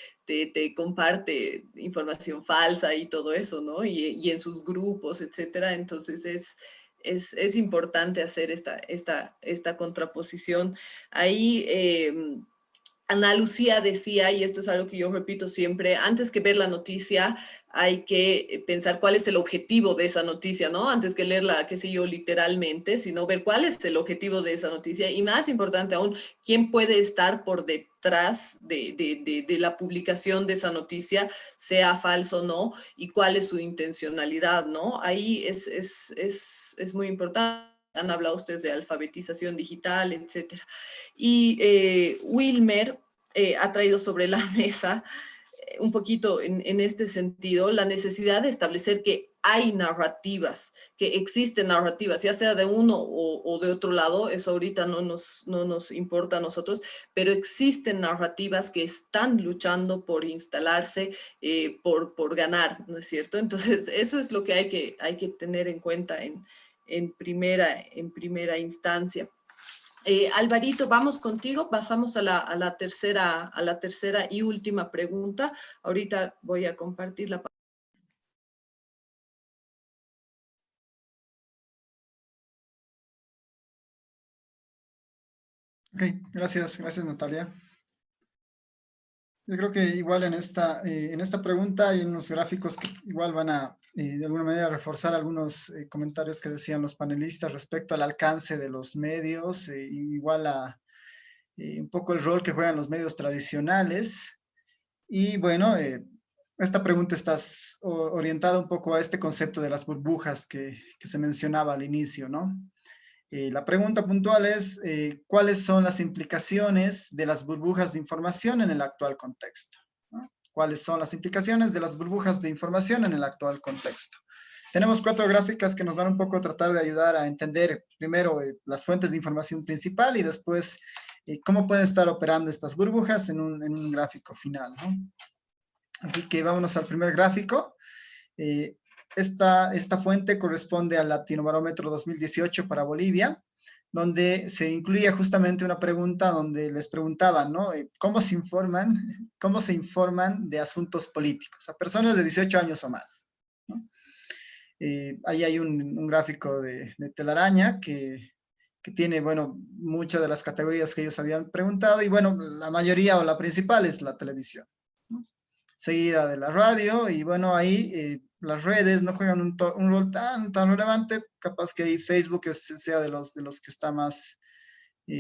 comparte información falsa y todo eso, ¿no? Y en sus grupos, etcétera. Entonces es importante hacer esta contraposición. Ahí Ana Lucía decía, y esto es algo que yo repito siempre, antes que ver la noticia, hay que pensar cuál es el objetivo de esa noticia, ¿no? Antes que leerla, qué sé yo, literalmente, sino ver cuál es el objetivo de esa noticia y más importante aún, quién puede estar por detrás de la publicación de esa noticia, sea falso o no, y cuál es su intencionalidad, ¿no? Ahí es muy importante. Han hablado ustedes de alfabetización digital, etcétera. Y Wilmer ha traído sobre la mesa un poquito en este sentido, la necesidad de establecer que hay narrativas, que existen narrativas, ya sea de uno o de otro lado, eso ahorita no nos importa a nosotros, pero existen narrativas que están luchando por instalarse, por ganar, ¿no es cierto? Entonces, eso es lo que hay que tener en cuenta en primera instancia. Alvarito, vamos contigo, pasamos a la tercera y última pregunta. Ahorita voy a compartir la pantalla. Ok, gracias Natalia. Yo creo que igual en esta pregunta hay unos gráficos que igual van a, de alguna manera, reforzar algunos comentarios que decían los panelistas respecto al alcance de los medios, igual a un poco el rol que juegan los medios tradicionales. Y bueno, esta pregunta está orientada un poco a este concepto de las burbujas que se mencionaba al inicio, ¿no? La pregunta puntual es, ¿cuáles son las implicaciones de las burbujas de información en el actual contexto? ¿No? ¿Cuáles son las implicaciones de las burbujas de información en el actual contexto? Tenemos 4 gráficas que nos van un poco a tratar de ayudar a entender primero las fuentes de información principal y después cómo pueden estar operando estas burbujas en un gráfico final, ¿no? Así que vámonos al primer gráfico. Esta fuente corresponde al Latinobarómetro 2018 para Bolivia, donde se incluía justamente una pregunta donde les preguntaban, ¿no? ¿Cómo se informan de asuntos políticos a personas de 18 años o más? ¿No? Ahí hay un gráfico de telaraña que tiene, bueno, muchas de las categorías que ellos habían preguntado y, bueno, la mayoría o la principal es la televisión, ¿no? Seguida de la radio y, bueno, ahí las redes no juegan un rol tan relevante, capaz que ahí Facebook sea de los que está más,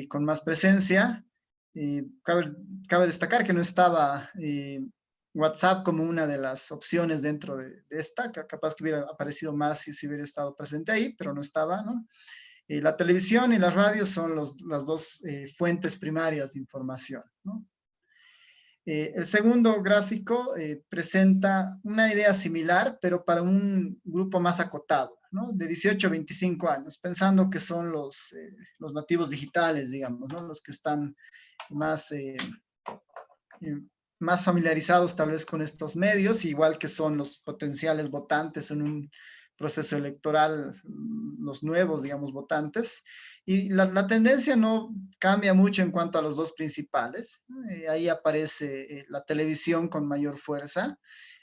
con más presencia. Cabe destacar que no estaba WhatsApp como una de las opciones dentro de esta, que capaz que hubiera aparecido más si hubiera estado presente ahí, pero no estaba, ¿no? La televisión y la radio son las dos fuentes primarias de información, ¿no? El segundo gráfico presenta una idea similar, pero para un grupo más acotado, ¿no? De 18 a 25 años, pensando que son los nativos digitales, digamos, ¿no? Los que están más familiarizados tal vez con estos medios, igual que son los potenciales votantes en un proceso electoral, los nuevos, digamos, votantes. Y la tendencia no cambia mucho en cuanto a los dos principales. Ahí aparece la televisión con mayor fuerza.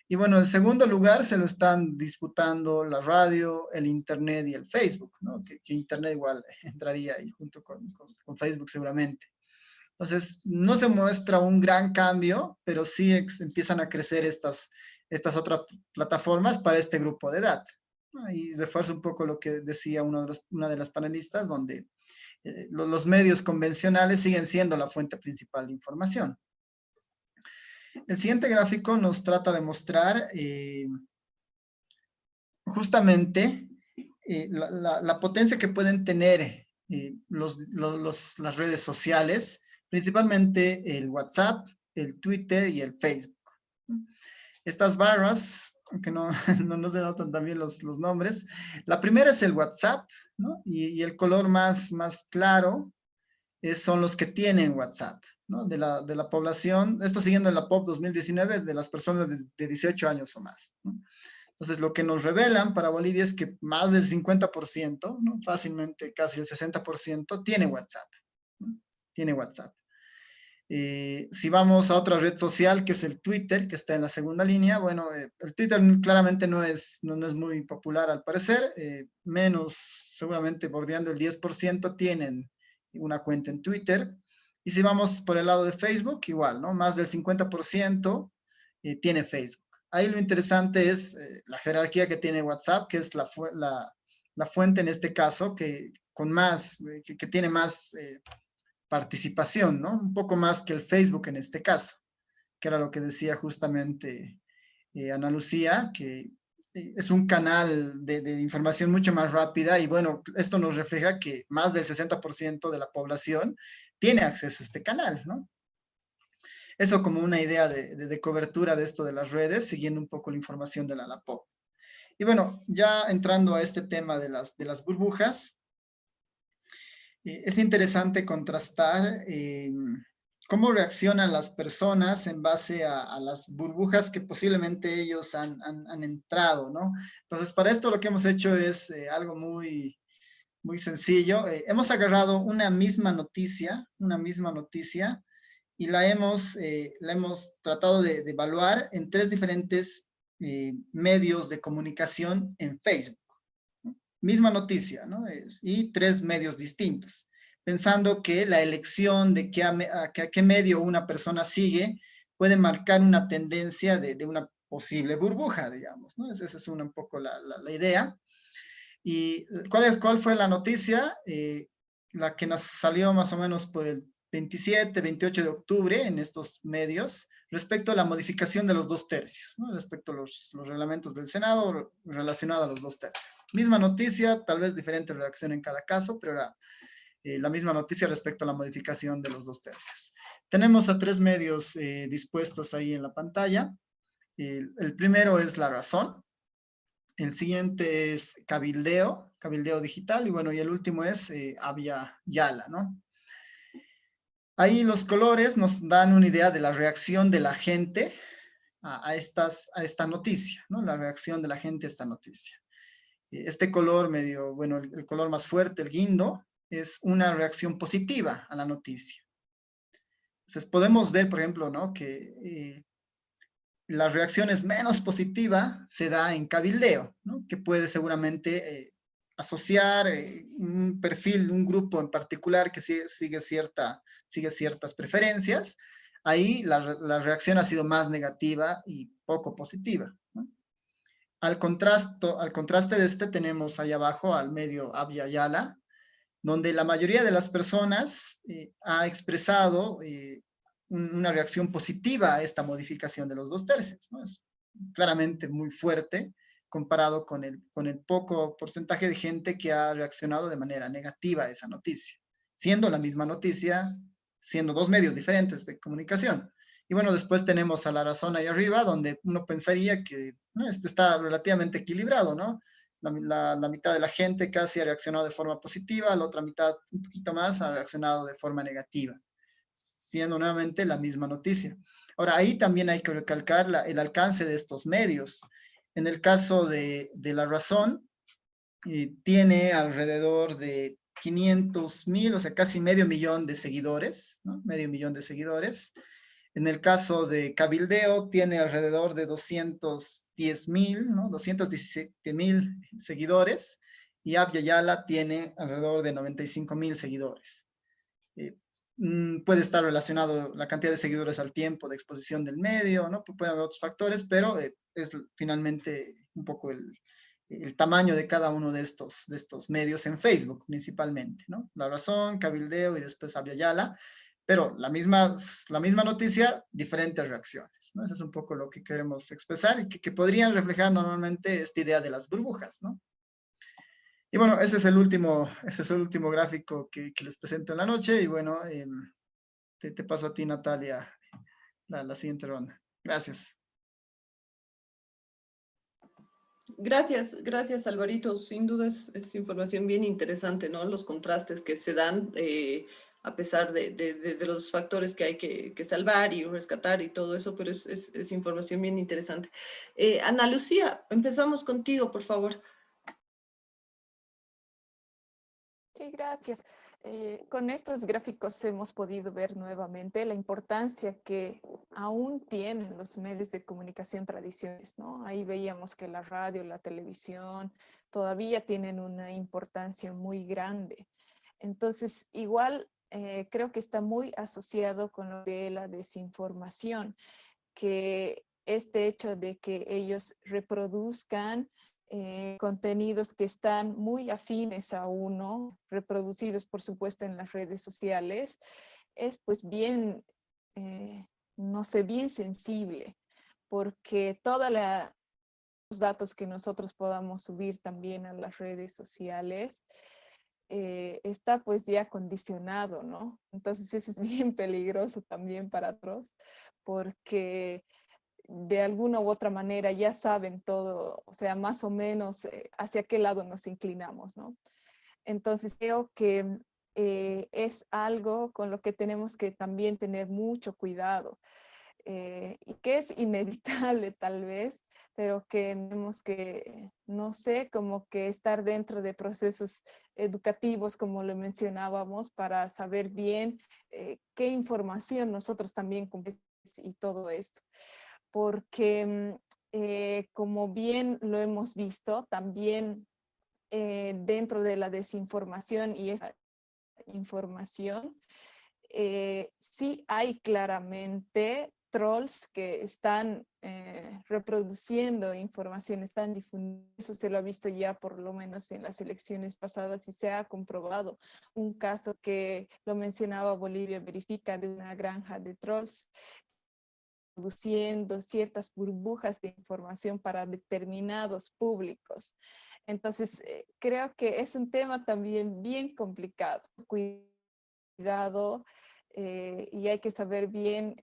Y bueno, en segundo lugar se lo están disputando la radio, el Internet y el Facebook, ¿no? Que Internet igual entraría ahí junto con Facebook seguramente. Entonces, no se muestra un gran cambio, pero sí empiezan a crecer estas otras plataformas para este grupo de edad. Y refuerzo un poco lo que decía una de las panelistas, donde los medios convencionales siguen siendo la fuente principal de información. El siguiente gráfico nos trata de mostrar justamente la potencia que pueden tener las redes sociales, principalmente el WhatsApp, el Twitter y el Facebook. Estas barras, aunque no se notan también los nombres, la primera es el WhatsApp, ¿no? Y el color más claro son los que tienen WhatsApp, ¿no? De la población, esto siguiendo la POP 2019, de las personas de 18 años o más, ¿no? Entonces, lo que nos revelan para Bolivia es que más del 50%, ¿no? Fácilmente casi el 60%, tiene WhatsApp, ¿no? Tiene WhatsApp. Si vamos a otra red social, que es el Twitter, que está en la segunda línea, bueno, el Twitter claramente no es muy popular al parecer, menos, seguramente bordeando el 10% tienen una cuenta en Twitter. Y si vamos por el lado de Facebook, igual, ¿no? Más del 50% tiene Facebook. ahí lo interesante es la jerarquía que tiene WhatsApp, que es la fuente en este caso, que tiene más participación, ¿no? Un poco más que el Facebook en este caso, que era lo que decía justamente Ana Lucía, que es un canal de información mucho más rápida y bueno, esto nos refleja que más del 60% de la población tiene acceso a este canal, ¿no? Eso como una idea de cobertura de esto de las redes, siguiendo un poco la información de la LAPO. Y bueno, ya entrando a este tema de las burbujas, es interesante contrastar cómo reaccionan las personas en base a las burbujas que posiblemente ellos han entrado, ¿no? Entonces, para esto lo que hemos hecho es algo muy, muy sencillo. Hemos agarrado una misma noticia, y la hemos tratado de evaluar en 3 diferentes medios de comunicación en Facebook. Misma noticia, ¿no? Y 3 medios distintos, pensando que la elección de a qué medio una persona sigue puede marcar una tendencia de una posible burbuja, digamos, ¿no? Esa es un poco la idea. ¿Y cuál fue la noticia? La que nos salió más o menos por el 27, 28 de octubre en estos medios, respecto a la modificación de los 2/3, ¿no? Respecto a los reglamentos del Senado relacionado a los 2/3. Misma noticia, tal vez diferente reacción en cada caso, pero era la misma noticia respecto a la modificación de los 2/3. Tenemos a 3 medios dispuestos ahí en la pantalla. El primero es La Razón. El siguiente es Cabildeo Digital, y bueno, y el último es Abya Yala, ¿no? Ahí los colores nos dan una idea de la reacción de la gente a esta noticia, ¿no? La reacción de la gente a esta noticia. Este color medio, bueno, el color más fuerte, el guindo, es una reacción positiva a la noticia. Entonces podemos ver, por ejemplo, ¿no? Que la reacción es menos positiva se da en cabildeo, ¿no? Que puede seguramente asociar un perfil, un grupo en particular que sigue ciertas preferencias. Ahí la reacción ha sido más negativa y poco positiva, ¿no? Al contraste de este tenemos ahí abajo al medio Abya Yala, donde la mayoría de las personas ha expresado una reacción positiva a esta modificación de los 2/3, ¿no? Es claramente muy fuerte comparado con el poco porcentaje de gente que ha reaccionado de manera negativa a esa noticia, siendo la misma noticia, siendo 2 medios diferentes de comunicación. Y bueno, después tenemos a La Razón ahí arriba, donde uno pensaría que ¿no? Este está relativamente equilibrado, ¿no? La mitad de la gente casi ha reaccionado de forma positiva, la otra mitad, un poquito más, ha reaccionado de forma negativa, siendo nuevamente la misma noticia. Ahora, ahí también hay que recalcar el alcance de estos medios. En el caso de La Razón, tiene alrededor de 500,000, o sea, casi medio millón de seguidores, ¿no? Medio millón de seguidores. En el caso de Cabildeo, tiene alrededor de 210,000, ¿no? 217,000 seguidores, y Abya Yala tiene alrededor de 95,000 seguidores. Puede estar relacionado la cantidad de seguidores al tiempo de exposición del medio, ¿no? Puede haber otros factores, pero es finalmente un poco el tamaño de cada uno de estos medios en Facebook, principalmente, ¿no? La Razón, Cabildeo y después Abya Yala, pero la misma noticia, diferentes reacciones, ¿no? Eso es un poco lo que queremos expresar y que podrían reflejar normalmente esta idea de las burbujas, ¿no? Y bueno, ese es el último gráfico que les presento en la noche, y bueno, te paso a ti, Natalia, la siguiente ronda. Gracias. Gracias, Alvarito. Sin duda es información bien interesante, ¿no? Los contrastes que se dan a pesar de los factores que hay que salvar y rescatar y todo eso, pero es información bien interesante. Ana Lucía, empezamos contigo, por favor. Sí, gracias. Con estos gráficos hemos podido ver nuevamente la importancia que aún tienen los medios de comunicación tradicionales, ¿no? Ahí veíamos que la radio, la televisión todavía tienen una importancia muy grande. Entonces, igual creo que está muy asociado con lo de la desinformación, que este hecho de que ellos reproduzcan contenidos que están muy afines a uno, reproducidos por supuesto en las redes sociales, es pues bien, no sé, bien sensible, porque todos los datos que nosotros podamos subir también a las redes sociales está pues ya condicionado, ¿no? Entonces eso es bien peligroso también para otros, porque de alguna u otra manera ya saben todo, o sea, más o menos hacia qué lado nos inclinamos, ¿no? Entonces creo que es algo con lo que tenemos que también tener mucho cuidado y que es inevitable tal vez, pero que tenemos que, no sé, como que estar dentro de procesos educativos, como lo mencionábamos, para saber bien qué información nosotros también y todo esto. Porque como bien lo hemos visto, también dentro de la desinformación y esa información, sí hay claramente trolls que están reproduciendo información, están difundiendo. Eso se lo ha visto ya por lo menos en las elecciones pasadas y se ha comprobado. Un caso que lo mencionaba Bolivia Verifica de una granja de trolls produciendo ciertas burbujas de información para determinados públicos. Entonces, creo que es un tema también bien complicado. Cuidado y hay que saber bien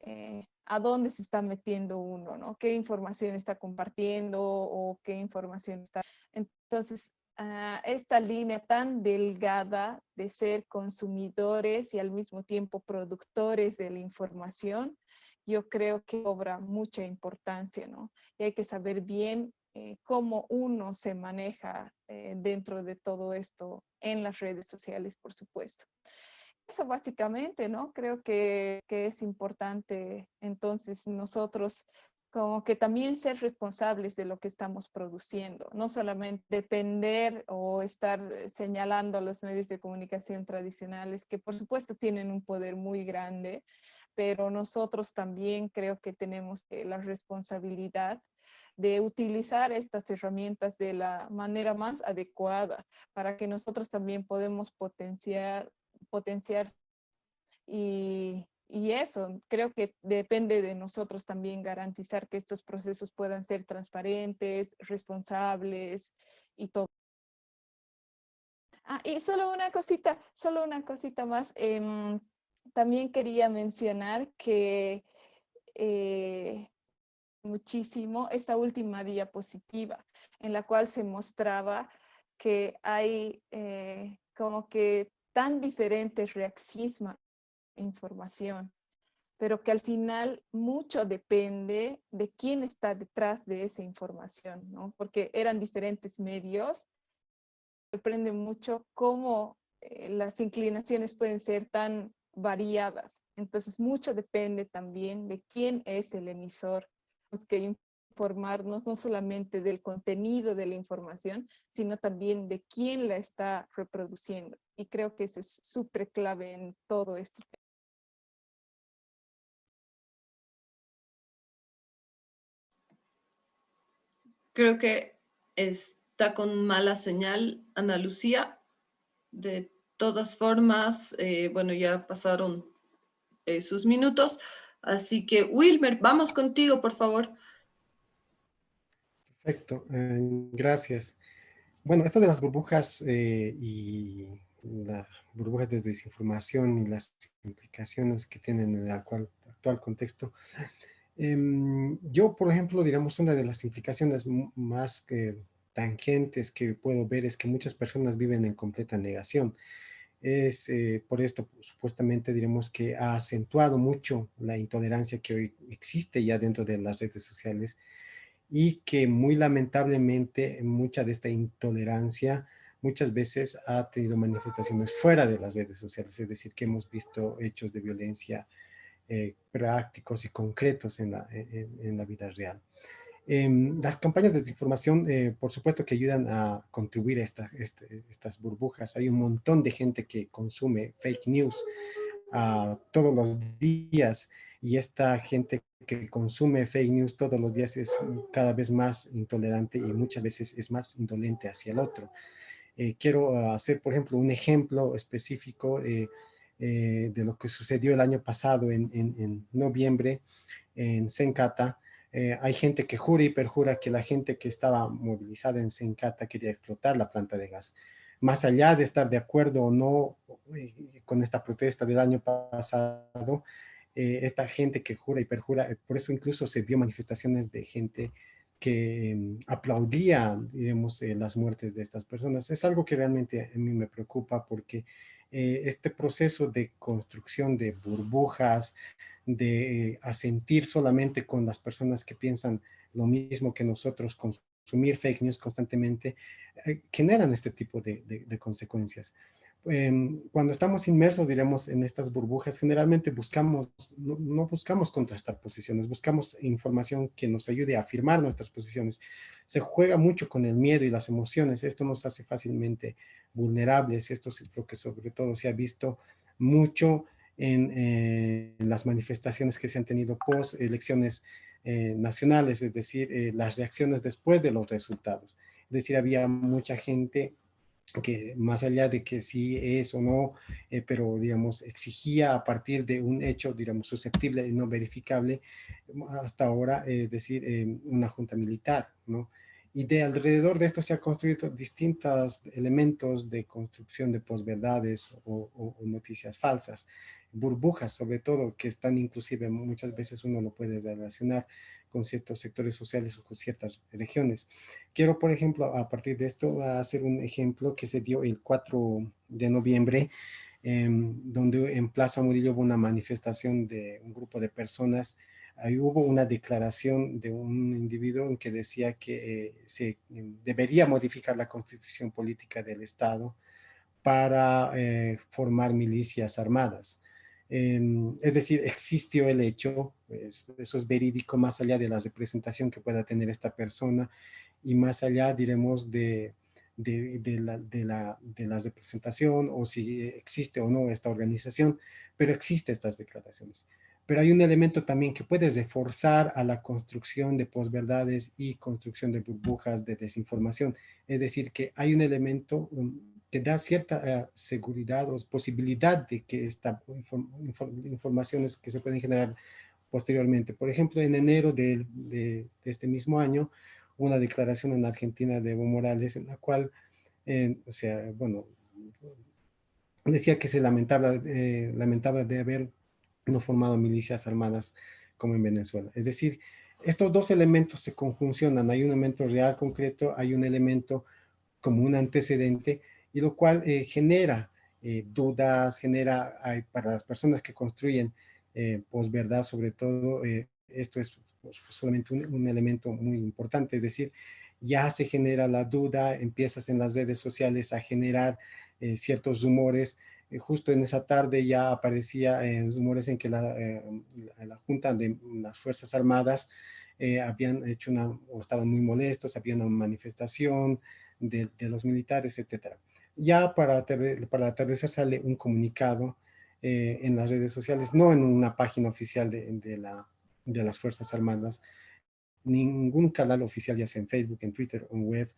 a dónde se está metiendo uno, ¿no? Qué información está compartiendo o qué información está. Entonces, esta línea tan delgada de ser consumidores y al mismo tiempo productores de la información, yo creo que cobra mucha importancia, ¿no? Y hay que saber bien cómo uno se maneja dentro de todo esto en las redes sociales, por supuesto. Eso básicamente, ¿no? Creo que es importante entonces nosotros como que también ser responsables de lo que estamos produciendo, no solamente depender o estar señalando a los medios de comunicación tradicionales, que por supuesto tienen un poder muy grande, pero nosotros también creo que tenemos la responsabilidad de utilizar estas herramientas de la manera más adecuada para que nosotros también podemos potenciar y eso, creo que depende de nosotros también garantizar que estos procesos puedan ser transparentes, responsables y todo. Y solo una cosita más. También quería mencionar que muchísimo esta última diapositiva en la cual se mostraba que hay como que tan diferentes reacciones a la información, pero que al final mucho depende de quién está detrás de esa información, ¿no? Porque eran diferentes medios. Sorprende mucho cómo las inclinaciones pueden ser tan variadas. Entonces, mucho depende también de quién es el emisor. Tenemos que informarnos no solamente del contenido de la información, sino también de quién la está reproduciendo. Y creo que eso es súper clave en todo esto. Creo que está con mala señal Ana Lucía. De todas formas, bueno, ya pasaron sus minutos, así que Wilmer, vamos contigo, por favor. Perfecto, gracias. Bueno, esto de las burbujas y las burbujas de desinformación y las implicaciones que tienen en el actual contexto, yo, por ejemplo, digamos, una de las implicaciones más tangentes que puedo ver es que muchas personas viven en completa negación. Es por esto, supuestamente, diremos que ha acentuado mucho la intolerancia que hoy existe ya dentro de las redes sociales y que muy lamentablemente mucha de esta intolerancia muchas veces ha tenido manifestaciones fuera de las redes sociales, es decir, que hemos visto hechos de violencia prácticos y concretos en la vida real. Las campañas de desinformación, por supuesto que ayudan a contribuir a estas burbujas. Hay un montón de gente que consume fake news todos los días y esta gente que consume fake news todos los días es cada vez más intolerante y muchas veces es más indolente hacia el otro. Quiero hacer, por ejemplo, un ejemplo específico de lo que sucedió el año pasado en noviembre en Sencata. Hay gente que jura y perjura que la gente que estaba movilizada en Sencata quería explotar la planta de gas. Más allá de estar de acuerdo o no con esta protesta del año pasado, esta gente que jura y perjura, por eso incluso se vio manifestaciones de gente que aplaudía, digamos, las muertes de estas personas. Es algo que realmente a mí me preocupa porque este proceso de construcción de burbujas, de asentir solamente con las personas que piensan lo mismo que nosotros, consumir fake news constantemente, generan este tipo de consecuencias. Cuando estamos inmersos, diremos, en estas burbujas, generalmente buscamos, no buscamos contrastar posiciones, buscamos información que nos ayude a afirmar nuestras posiciones. Se juega mucho con el miedo y las emociones. Esto nos hace fácilmente vulnerables. Esto es lo que sobre todo se ha visto mucho en las manifestaciones que se han tenido post elecciones nacionales, es decir, las reacciones después de los resultados. Es decir, había mucha gente que más allá de que sí es o no, pero digamos, exigía a partir de un hecho, digamos, susceptible y no verificable, hasta ahora, es decir, una junta militar, ¿no? Y de alrededor de esto se han construido distintos elementos de construcción de posverdades o noticias falsas, burbujas sobre todo, que están inclusive muchas veces uno lo puede relacionar con ciertos sectores sociales o con ciertas regiones. Quiero, por ejemplo, a partir de esto, hacer un ejemplo que se dio el 4 de noviembre, donde en Plaza Murillo hubo una manifestación de un grupo de personas. Ahí hubo una declaración de un individuo en que decía que se debería modificar la constitución política del Estado para formar milicias armadas. Es decir, existió el hecho, pues, eso es verídico más allá de la representación que pueda tener esta persona y más allá, diremos, de la representación o si existe o no esta organización, pero existen estas declaraciones. Pero hay un elemento también que puede reforzar a la construcción de posverdades y construcción de burbujas de desinformación. Es decir, que hay un elemento que da cierta seguridad o posibilidad de que esta informaciones que se pueden generar posteriormente. Por ejemplo, en enero de este mismo año, una declaración en Argentina de Evo Morales en la cual, o sea, bueno, decía que se lamentaba de haber no formado milicias armadas como en Venezuela. Es decir, estos dos elementos se conjuncionan. Hay un elemento real concreto, hay un elemento como un antecedente, y lo cual genera dudas, genera para las personas que construyen posverdad, sobre todo, esto es pues, solamente un elemento muy importante, es decir, ya se genera la duda, empiezas en las redes sociales a generar ciertos rumores. Justo en esa tarde ya aparecía rumores en que la Junta de las Fuerzas Armadas habían hecho o estaban muy molestos, había una manifestación de los militares, etcétera. Ya para el atardecer sale un comunicado en las redes sociales, no en una página oficial de las Fuerzas Armadas, ningún canal oficial, ya sea en Facebook, en Twitter o en web,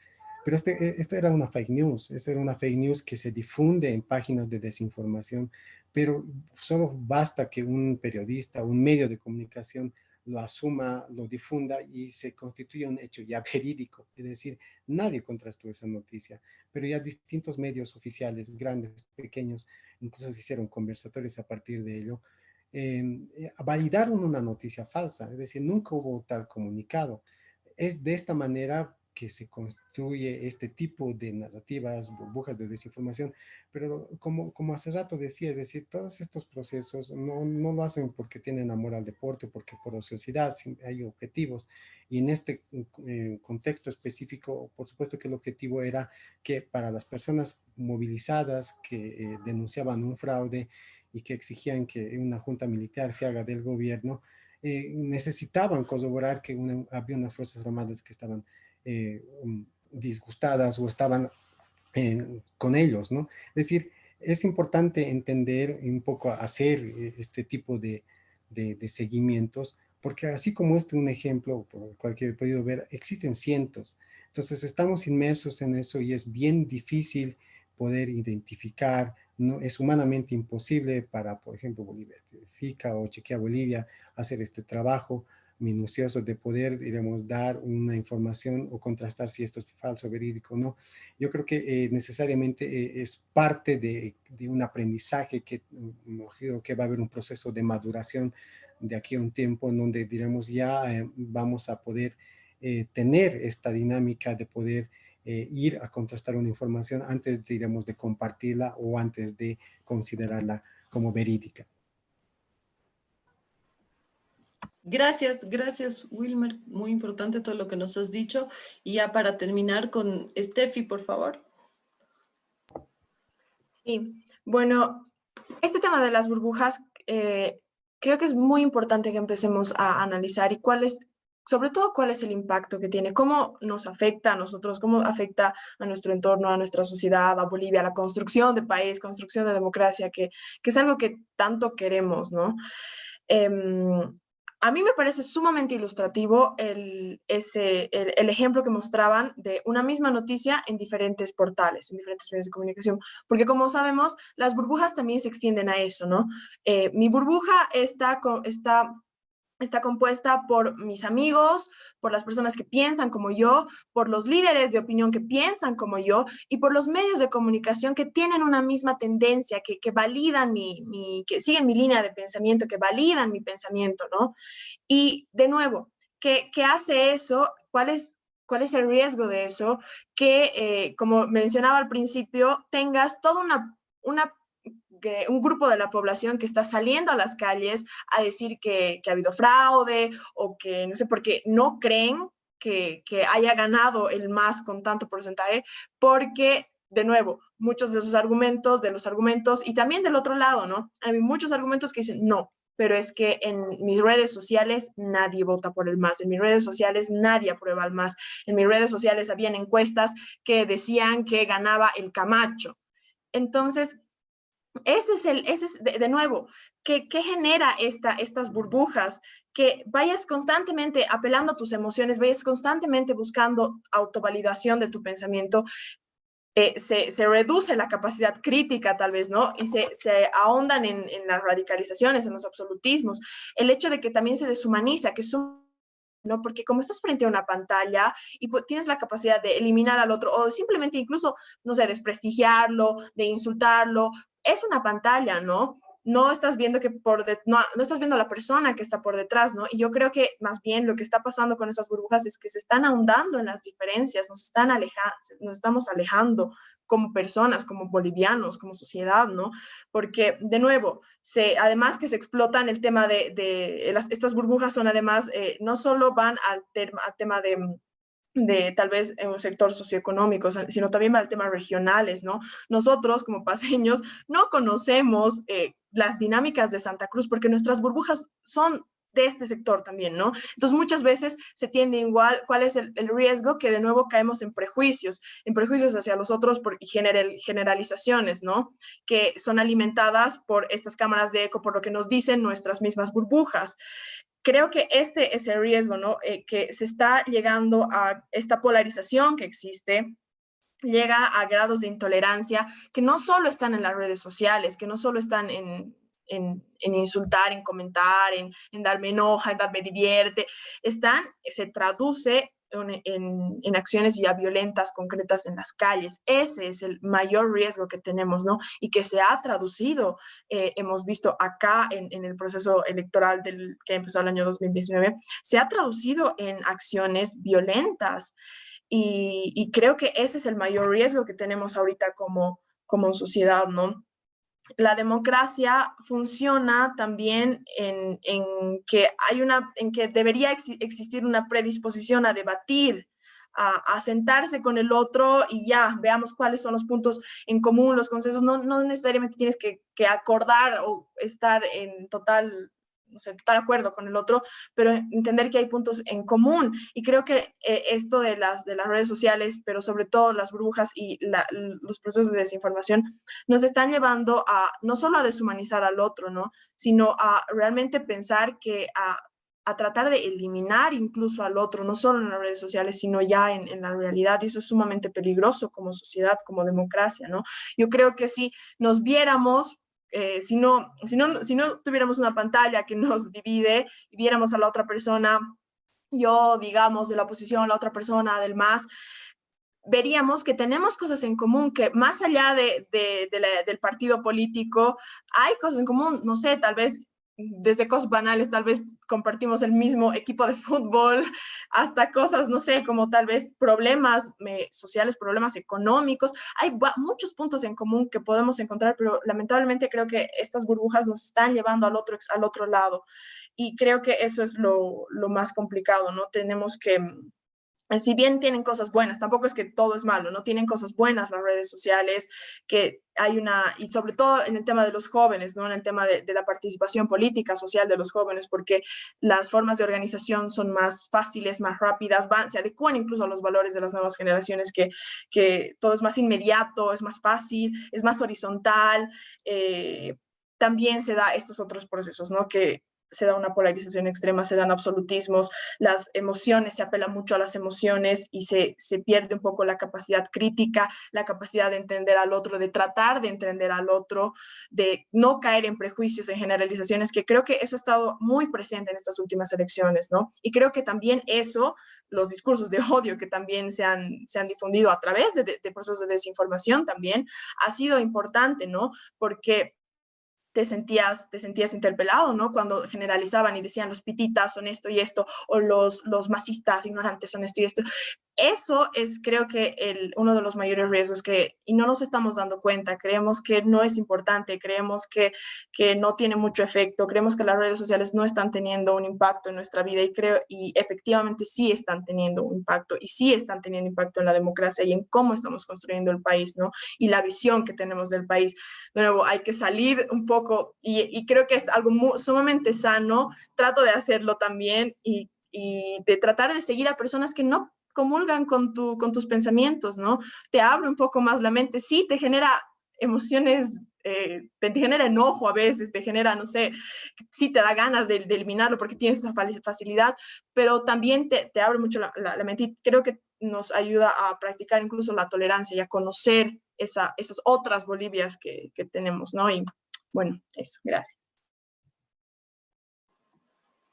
pero esto era una fake news, esto era una fake news que se difunde en páginas de desinformación, pero solo basta que un periodista, un medio de comunicación lo asuma, lo difunda y se constituye un hecho ya verídico. Es decir, nadie contrastó esa noticia, pero ya distintos medios oficiales, grandes, pequeños, incluso se hicieron conversatorios a partir de ello, validaron una noticia falsa, es decir, nunca hubo tal comunicado. Es de esta manera que se construye este tipo de narrativas, burbujas de desinformación, pero como hace rato decía, es decir, todos estos procesos no lo hacen porque tienen amor al deporte, porque por ociosidad, hay objetivos, y en este contexto específico, por supuesto que el objetivo era que para las personas movilizadas que denunciaban un fraude y que exigían que una junta militar se haga del gobierno, necesitaban corroborar que había unas fuerzas armadas que estaban disgustadas o estaban con ellos, ¿no? Es decir, es importante entender un poco, hacer este tipo de de seguimientos, porque así como un ejemplo, por el cual que he podido ver, existen cientos. Entonces estamos inmersos en eso y es bien difícil poder identificar, no, es humanamente imposible para, por ejemplo, Bolivia Identifica o Chequea Bolivia hacer este trabajo minucioso de poder, diremos, dar una información o contrastar si esto es falso o verídico o no. Yo creo que necesariamente es parte de un aprendizaje que imagino que va a haber un proceso de maduración de aquí a un tiempo en donde, diremos, ya vamos a poder tener esta dinámica de poder ir a contrastar una información antes, diremos, de compartirla o antes de considerarla como verídica. Gracias, gracias Wilmer, muy importante todo lo que nos has dicho. Y ya para terminar con Steffi, por favor. Sí, bueno, este tema de las burbujas creo que es muy importante que empecemos a analizar y sobre todo cuál es el impacto que tiene, cómo nos afecta a nosotros, cómo afecta a nuestro entorno, a nuestra sociedad, a Bolivia, a la construcción de país, construcción de democracia, que es algo que tanto queremos, ¿no? A mí me parece sumamente ilustrativo el ejemplo que mostraban de una misma noticia en diferentes portales, en diferentes medios de comunicación, porque como sabemos, las burbujas también se extienden a eso, ¿no? Mi burbuja está compuesta por mis amigos, por las personas que piensan como yo, por los líderes de opinión que piensan como yo y por los medios de comunicación que tienen una misma tendencia, que validan que siguen mi línea de pensamiento, que validan mi pensamiento, ¿no? Y de nuevo, ¿qué hace eso? ¿Cuál es el riesgo de eso? Que, como mencionaba al principio, tengas toda un grupo de la población que está saliendo a las calles a decir que ha habido fraude o que no sé, porque no creen que haya ganado el MAS con tanto porcentaje, porque, de nuevo, muchos de los argumentos, y también del otro lado, ¿no? Hay muchos argumentos que dicen, no, pero es que en mis redes sociales nadie vota por el MAS, en mis redes sociales nadie aprueba el MAS, en mis redes sociales habían encuestas que decían que ganaba el Camacho. Entonces, ese es de nuevo, ¿qué genera estas burbujas? Que vayas constantemente apelando a tus emociones, vayas constantemente buscando autovalidación de tu pensamiento, se reduce la capacidad crítica tal vez, ¿no? Y se ahondan en las radicalizaciones, en los absolutismos. El hecho de que también se deshumaniza, ¿no? Porque como estás frente a una pantalla y tienes la capacidad de eliminar al otro o simplemente incluso, no sé, desprestigiarlo, de insultarlo, es una pantalla, ¿no? No estás viendo no estás viendo a la persona que está por detrás, ¿no? Y yo creo que más bien lo que está pasando con esas burbujas es que se están ahondando en las diferencias, nos estamos alejando como personas, como bolivianos, como sociedad, ¿no? Porque, de nuevo, además que se explotan el tema estas burbujas son además, no solo van al tema de tal vez en un sector socioeconómico, sino también al tema regionales, ¿no? Nosotros como paseños no conocemos las dinámicas de Santa Cruz porque nuestras burbujas son de este sector también, ¿no? Entonces muchas veces se tiende igual, ¿cuál es el riesgo? Que de nuevo caemos en prejuicios hacia los otros y generalizaciones, ¿no? Que son alimentadas por estas cámaras de eco, por lo que nos dicen nuestras mismas burbujas. Creo que este es el riesgo, ¿no? Que se está llegando a esta polarización que existe, llega a grados de intolerancia que no solo están en las redes sociales, que no solo están en insultar, en comentar, en darme enoja, en darme divierte, se traduce en acciones ya violentas, concretas en las calles. Ese es el mayor riesgo que tenemos, ¿no? Y que se ha traducido, hemos visto acá en el proceso electoral que empezó el año 2019, se ha traducido en acciones violentas. Y creo que ese es el mayor riesgo que tenemos ahorita como sociedad, ¿no? La democracia funciona también en que debería existir una predisposición a debatir, a sentarse con el otro y ya, veamos cuáles son los puntos en común, los consensos. No necesariamente tienes que acordar o estar en total no sé, total acuerdo con el otro, pero entender que hay puntos en común. Y creo que esto de las redes sociales, pero sobre todo las burbujas y los procesos de desinformación, nos están llevando a no solo a deshumanizar al otro, ¿no? Sino a realmente pensar que a tratar de eliminar incluso al otro, no solo en las redes sociales, sino ya en la realidad, y eso es sumamente peligroso como sociedad, como democracia, ¿no? Yo creo que si nos viéramos, si no tuviéramos una pantalla que nos divide y viéramos a la otra persona, yo, digamos, de la oposición, la otra persona del MAS, veríamos que tenemos cosas en común, que más allá del partido político, hay cosas en común, no sé, tal vez desde cosas banales, tal vez compartimos el mismo equipo de fútbol, hasta cosas, no sé, como tal vez problemas sociales, problemas económicos. Hay muchos puntos en común que podemos encontrar, pero lamentablemente creo que estas burbujas nos están llevando al otro lado. Y creo que eso es lo más complicado, ¿no? Tenemos que, si bien tienen cosas buenas, tampoco es que todo es malo, ¿no? Tienen cosas buenas las redes sociales, que hay y sobre todo en el tema de los jóvenes, ¿no? En el tema de la participación política, social de los jóvenes, porque las formas de organización son más fáciles, más rápidas, se adecúan incluso a los valores de las nuevas generaciones, que todo es más inmediato, es más fácil, es más horizontal. También se da estos otros procesos, ¿no? Que se da una polarización extrema, se dan absolutismos, las emociones, se apela mucho a las emociones y se pierde un poco la capacidad crítica, la capacidad de entender al otro, de tratar de entender al otro, de no caer en prejuicios, en generalizaciones, que creo que eso ha estado muy presente en estas últimas elecciones, ¿no? Y creo que también eso, los discursos de odio que también se han difundido a través de procesos de desinformación también, ha sido importante, ¿no? Porque te sentías interpelado, ¿no? Cuando generalizaban y decían los pititas son esto y esto, o los masistas ignorantes son esto y esto. Eso es, creo que, uno de los mayores riesgos y no nos estamos dando cuenta. Creemos que no es importante, creemos que no tiene mucho efecto, creemos que las redes sociales no están teniendo un impacto en nuestra vida y efectivamente sí están teniendo un impacto y sí están teniendo impacto en la democracia y en cómo estamos construyendo el país, ¿no? Y la visión que tenemos del país. De nuevo, hay que salir un poco y creo que es algo sumamente sano. Trato de hacerlo también y de tratar de seguir a personas que no comulgan con tus pensamientos, ¿no? Te abre un poco más la mente, sí, te genera emociones, te genera enojo a veces, te genera, no sé, sí te da ganas de eliminarlo porque tienes esa facilidad, pero también te abre mucho la mente y creo que nos ayuda a practicar incluso la tolerancia y a conocer esas otras Bolivias que tenemos, ¿no? Y bueno, eso, gracias.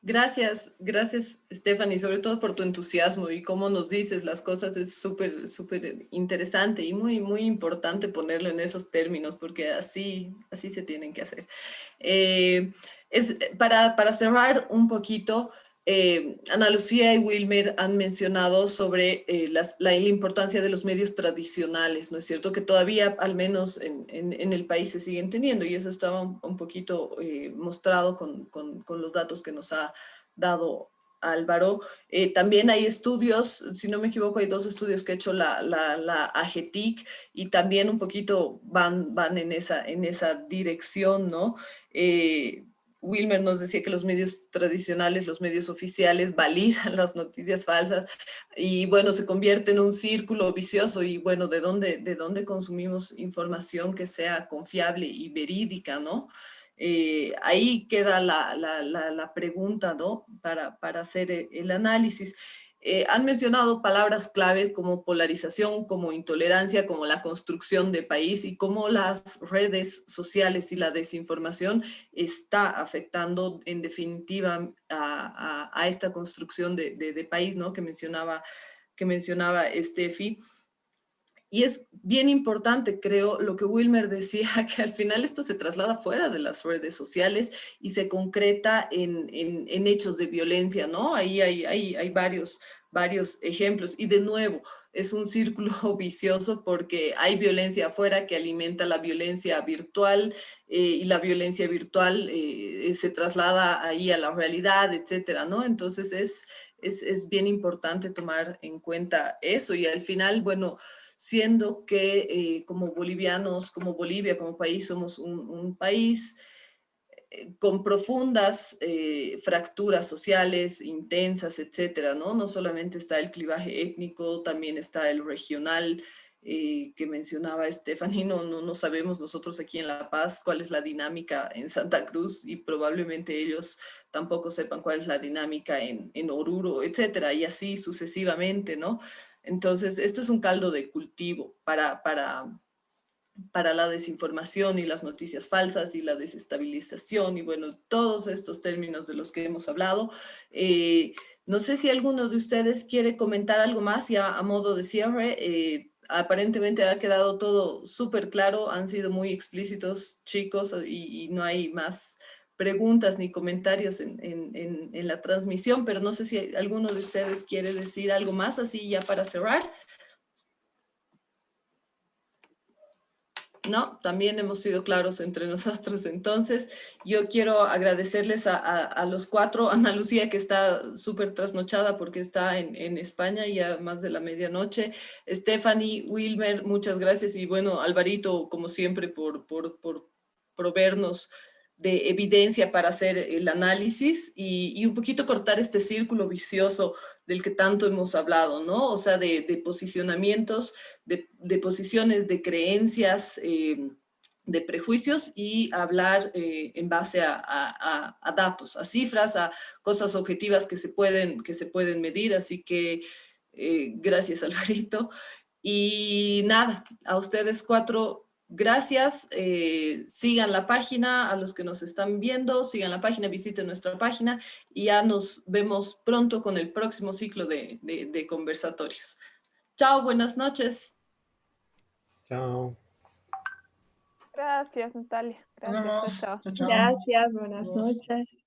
Gracias, Stephanie, sobre todo por tu entusiasmo y cómo nos dices las cosas. Es súper, súper interesante y muy, muy importante ponerlo en esos términos, porque así se tienen que hacer. Para cerrar un poquito, Ana Lucía y Wilmer han mencionado sobre la importancia de los medios tradicionales, ¿no es cierto? Que todavía, al menos en el país, se siguen teniendo, y eso estaba un poquito mostrado con los datos que nos ha dado Álvaro. También hay estudios, si no me equivoco, hay 2 estudios que ha hecho la AGETIC, y también un poquito van en esa dirección, ¿no? Wilmer nos decía que los medios tradicionales, los medios oficiales, validan las noticias falsas y, bueno, se convierte en un círculo vicioso. Y, bueno, ¿de dónde consumimos información que sea confiable y verídica, no? Ahí queda la pregunta, ¿no? Para hacer el análisis. Han mencionado palabras claves como polarización, como intolerancia, como la construcción de país, y cómo las redes sociales y la desinformación está afectando en definitiva a esta construcción de país, ¿no? que mencionaba Steffi. Y es bien importante, creo, lo que Wilmer decía, que al final esto se traslada fuera de las redes sociales y se concreta en hechos de violencia, ¿no? Ahí hay varios ejemplos. Y de nuevo, es un círculo vicioso porque hay violencia afuera que alimenta la violencia virtual, y la violencia virtual se traslada ahí a la realidad, etcétera, ¿no? Entonces es bien importante tomar en cuenta eso. Y al final, bueno, siendo que como bolivianos, como Bolivia, como país, somos un país con profundas fracturas sociales, intensas, etcétera, ¿no? No solamente está el clivaje étnico, también está el regional, que mencionaba Stephanie. No sabemos nosotros aquí en La Paz cuál es la dinámica en Santa Cruz, y probablemente ellos tampoco sepan cuál es la dinámica en Oruro, etcétera, y así sucesivamente, ¿no? Entonces, esto es un caldo de cultivo para la desinformación y las noticias falsas y la desestabilización y bueno, todos estos términos de los que hemos hablado. No sé si alguno de ustedes quiere comentar algo más ya a modo de cierre. Aparentemente ha quedado todo súper claro, han sido muy explícitos, chicos, y no hay más preguntas ni comentarios en la transmisión, pero no sé si alguno de ustedes quiere decir algo más así ya para cerrar. No, también hemos sido claros entre nosotros. Entonces, yo quiero agradecerles a los cuatro, Ana Lucía, que está súper trasnochada porque está en España ya más de la medianoche, Stephanie, Wilmer, muchas gracias, y bueno, Alvarito, como siempre, por proveernos de evidencia para hacer el análisis y un poquito cortar este círculo vicioso del que tanto hemos hablado, ¿no? O sea, de posicionamientos, de posiciones, de creencias, de prejuicios, y hablar en base a datos, a cifras, a cosas objetivas que se pueden medir. Así que gracias, Alvarito. Y nada, a ustedes cuatro, gracias. Sigan la página, a los que nos están viendo, sigan la página, visiten nuestra página y ya nos vemos pronto con el próximo ciclo de conversatorios. Chao, buenas noches. Chao. Gracias, Natalia. Nos Gracias. vemos. Chao, chao. Chao, chao. Gracias, buenas Adiós. noches.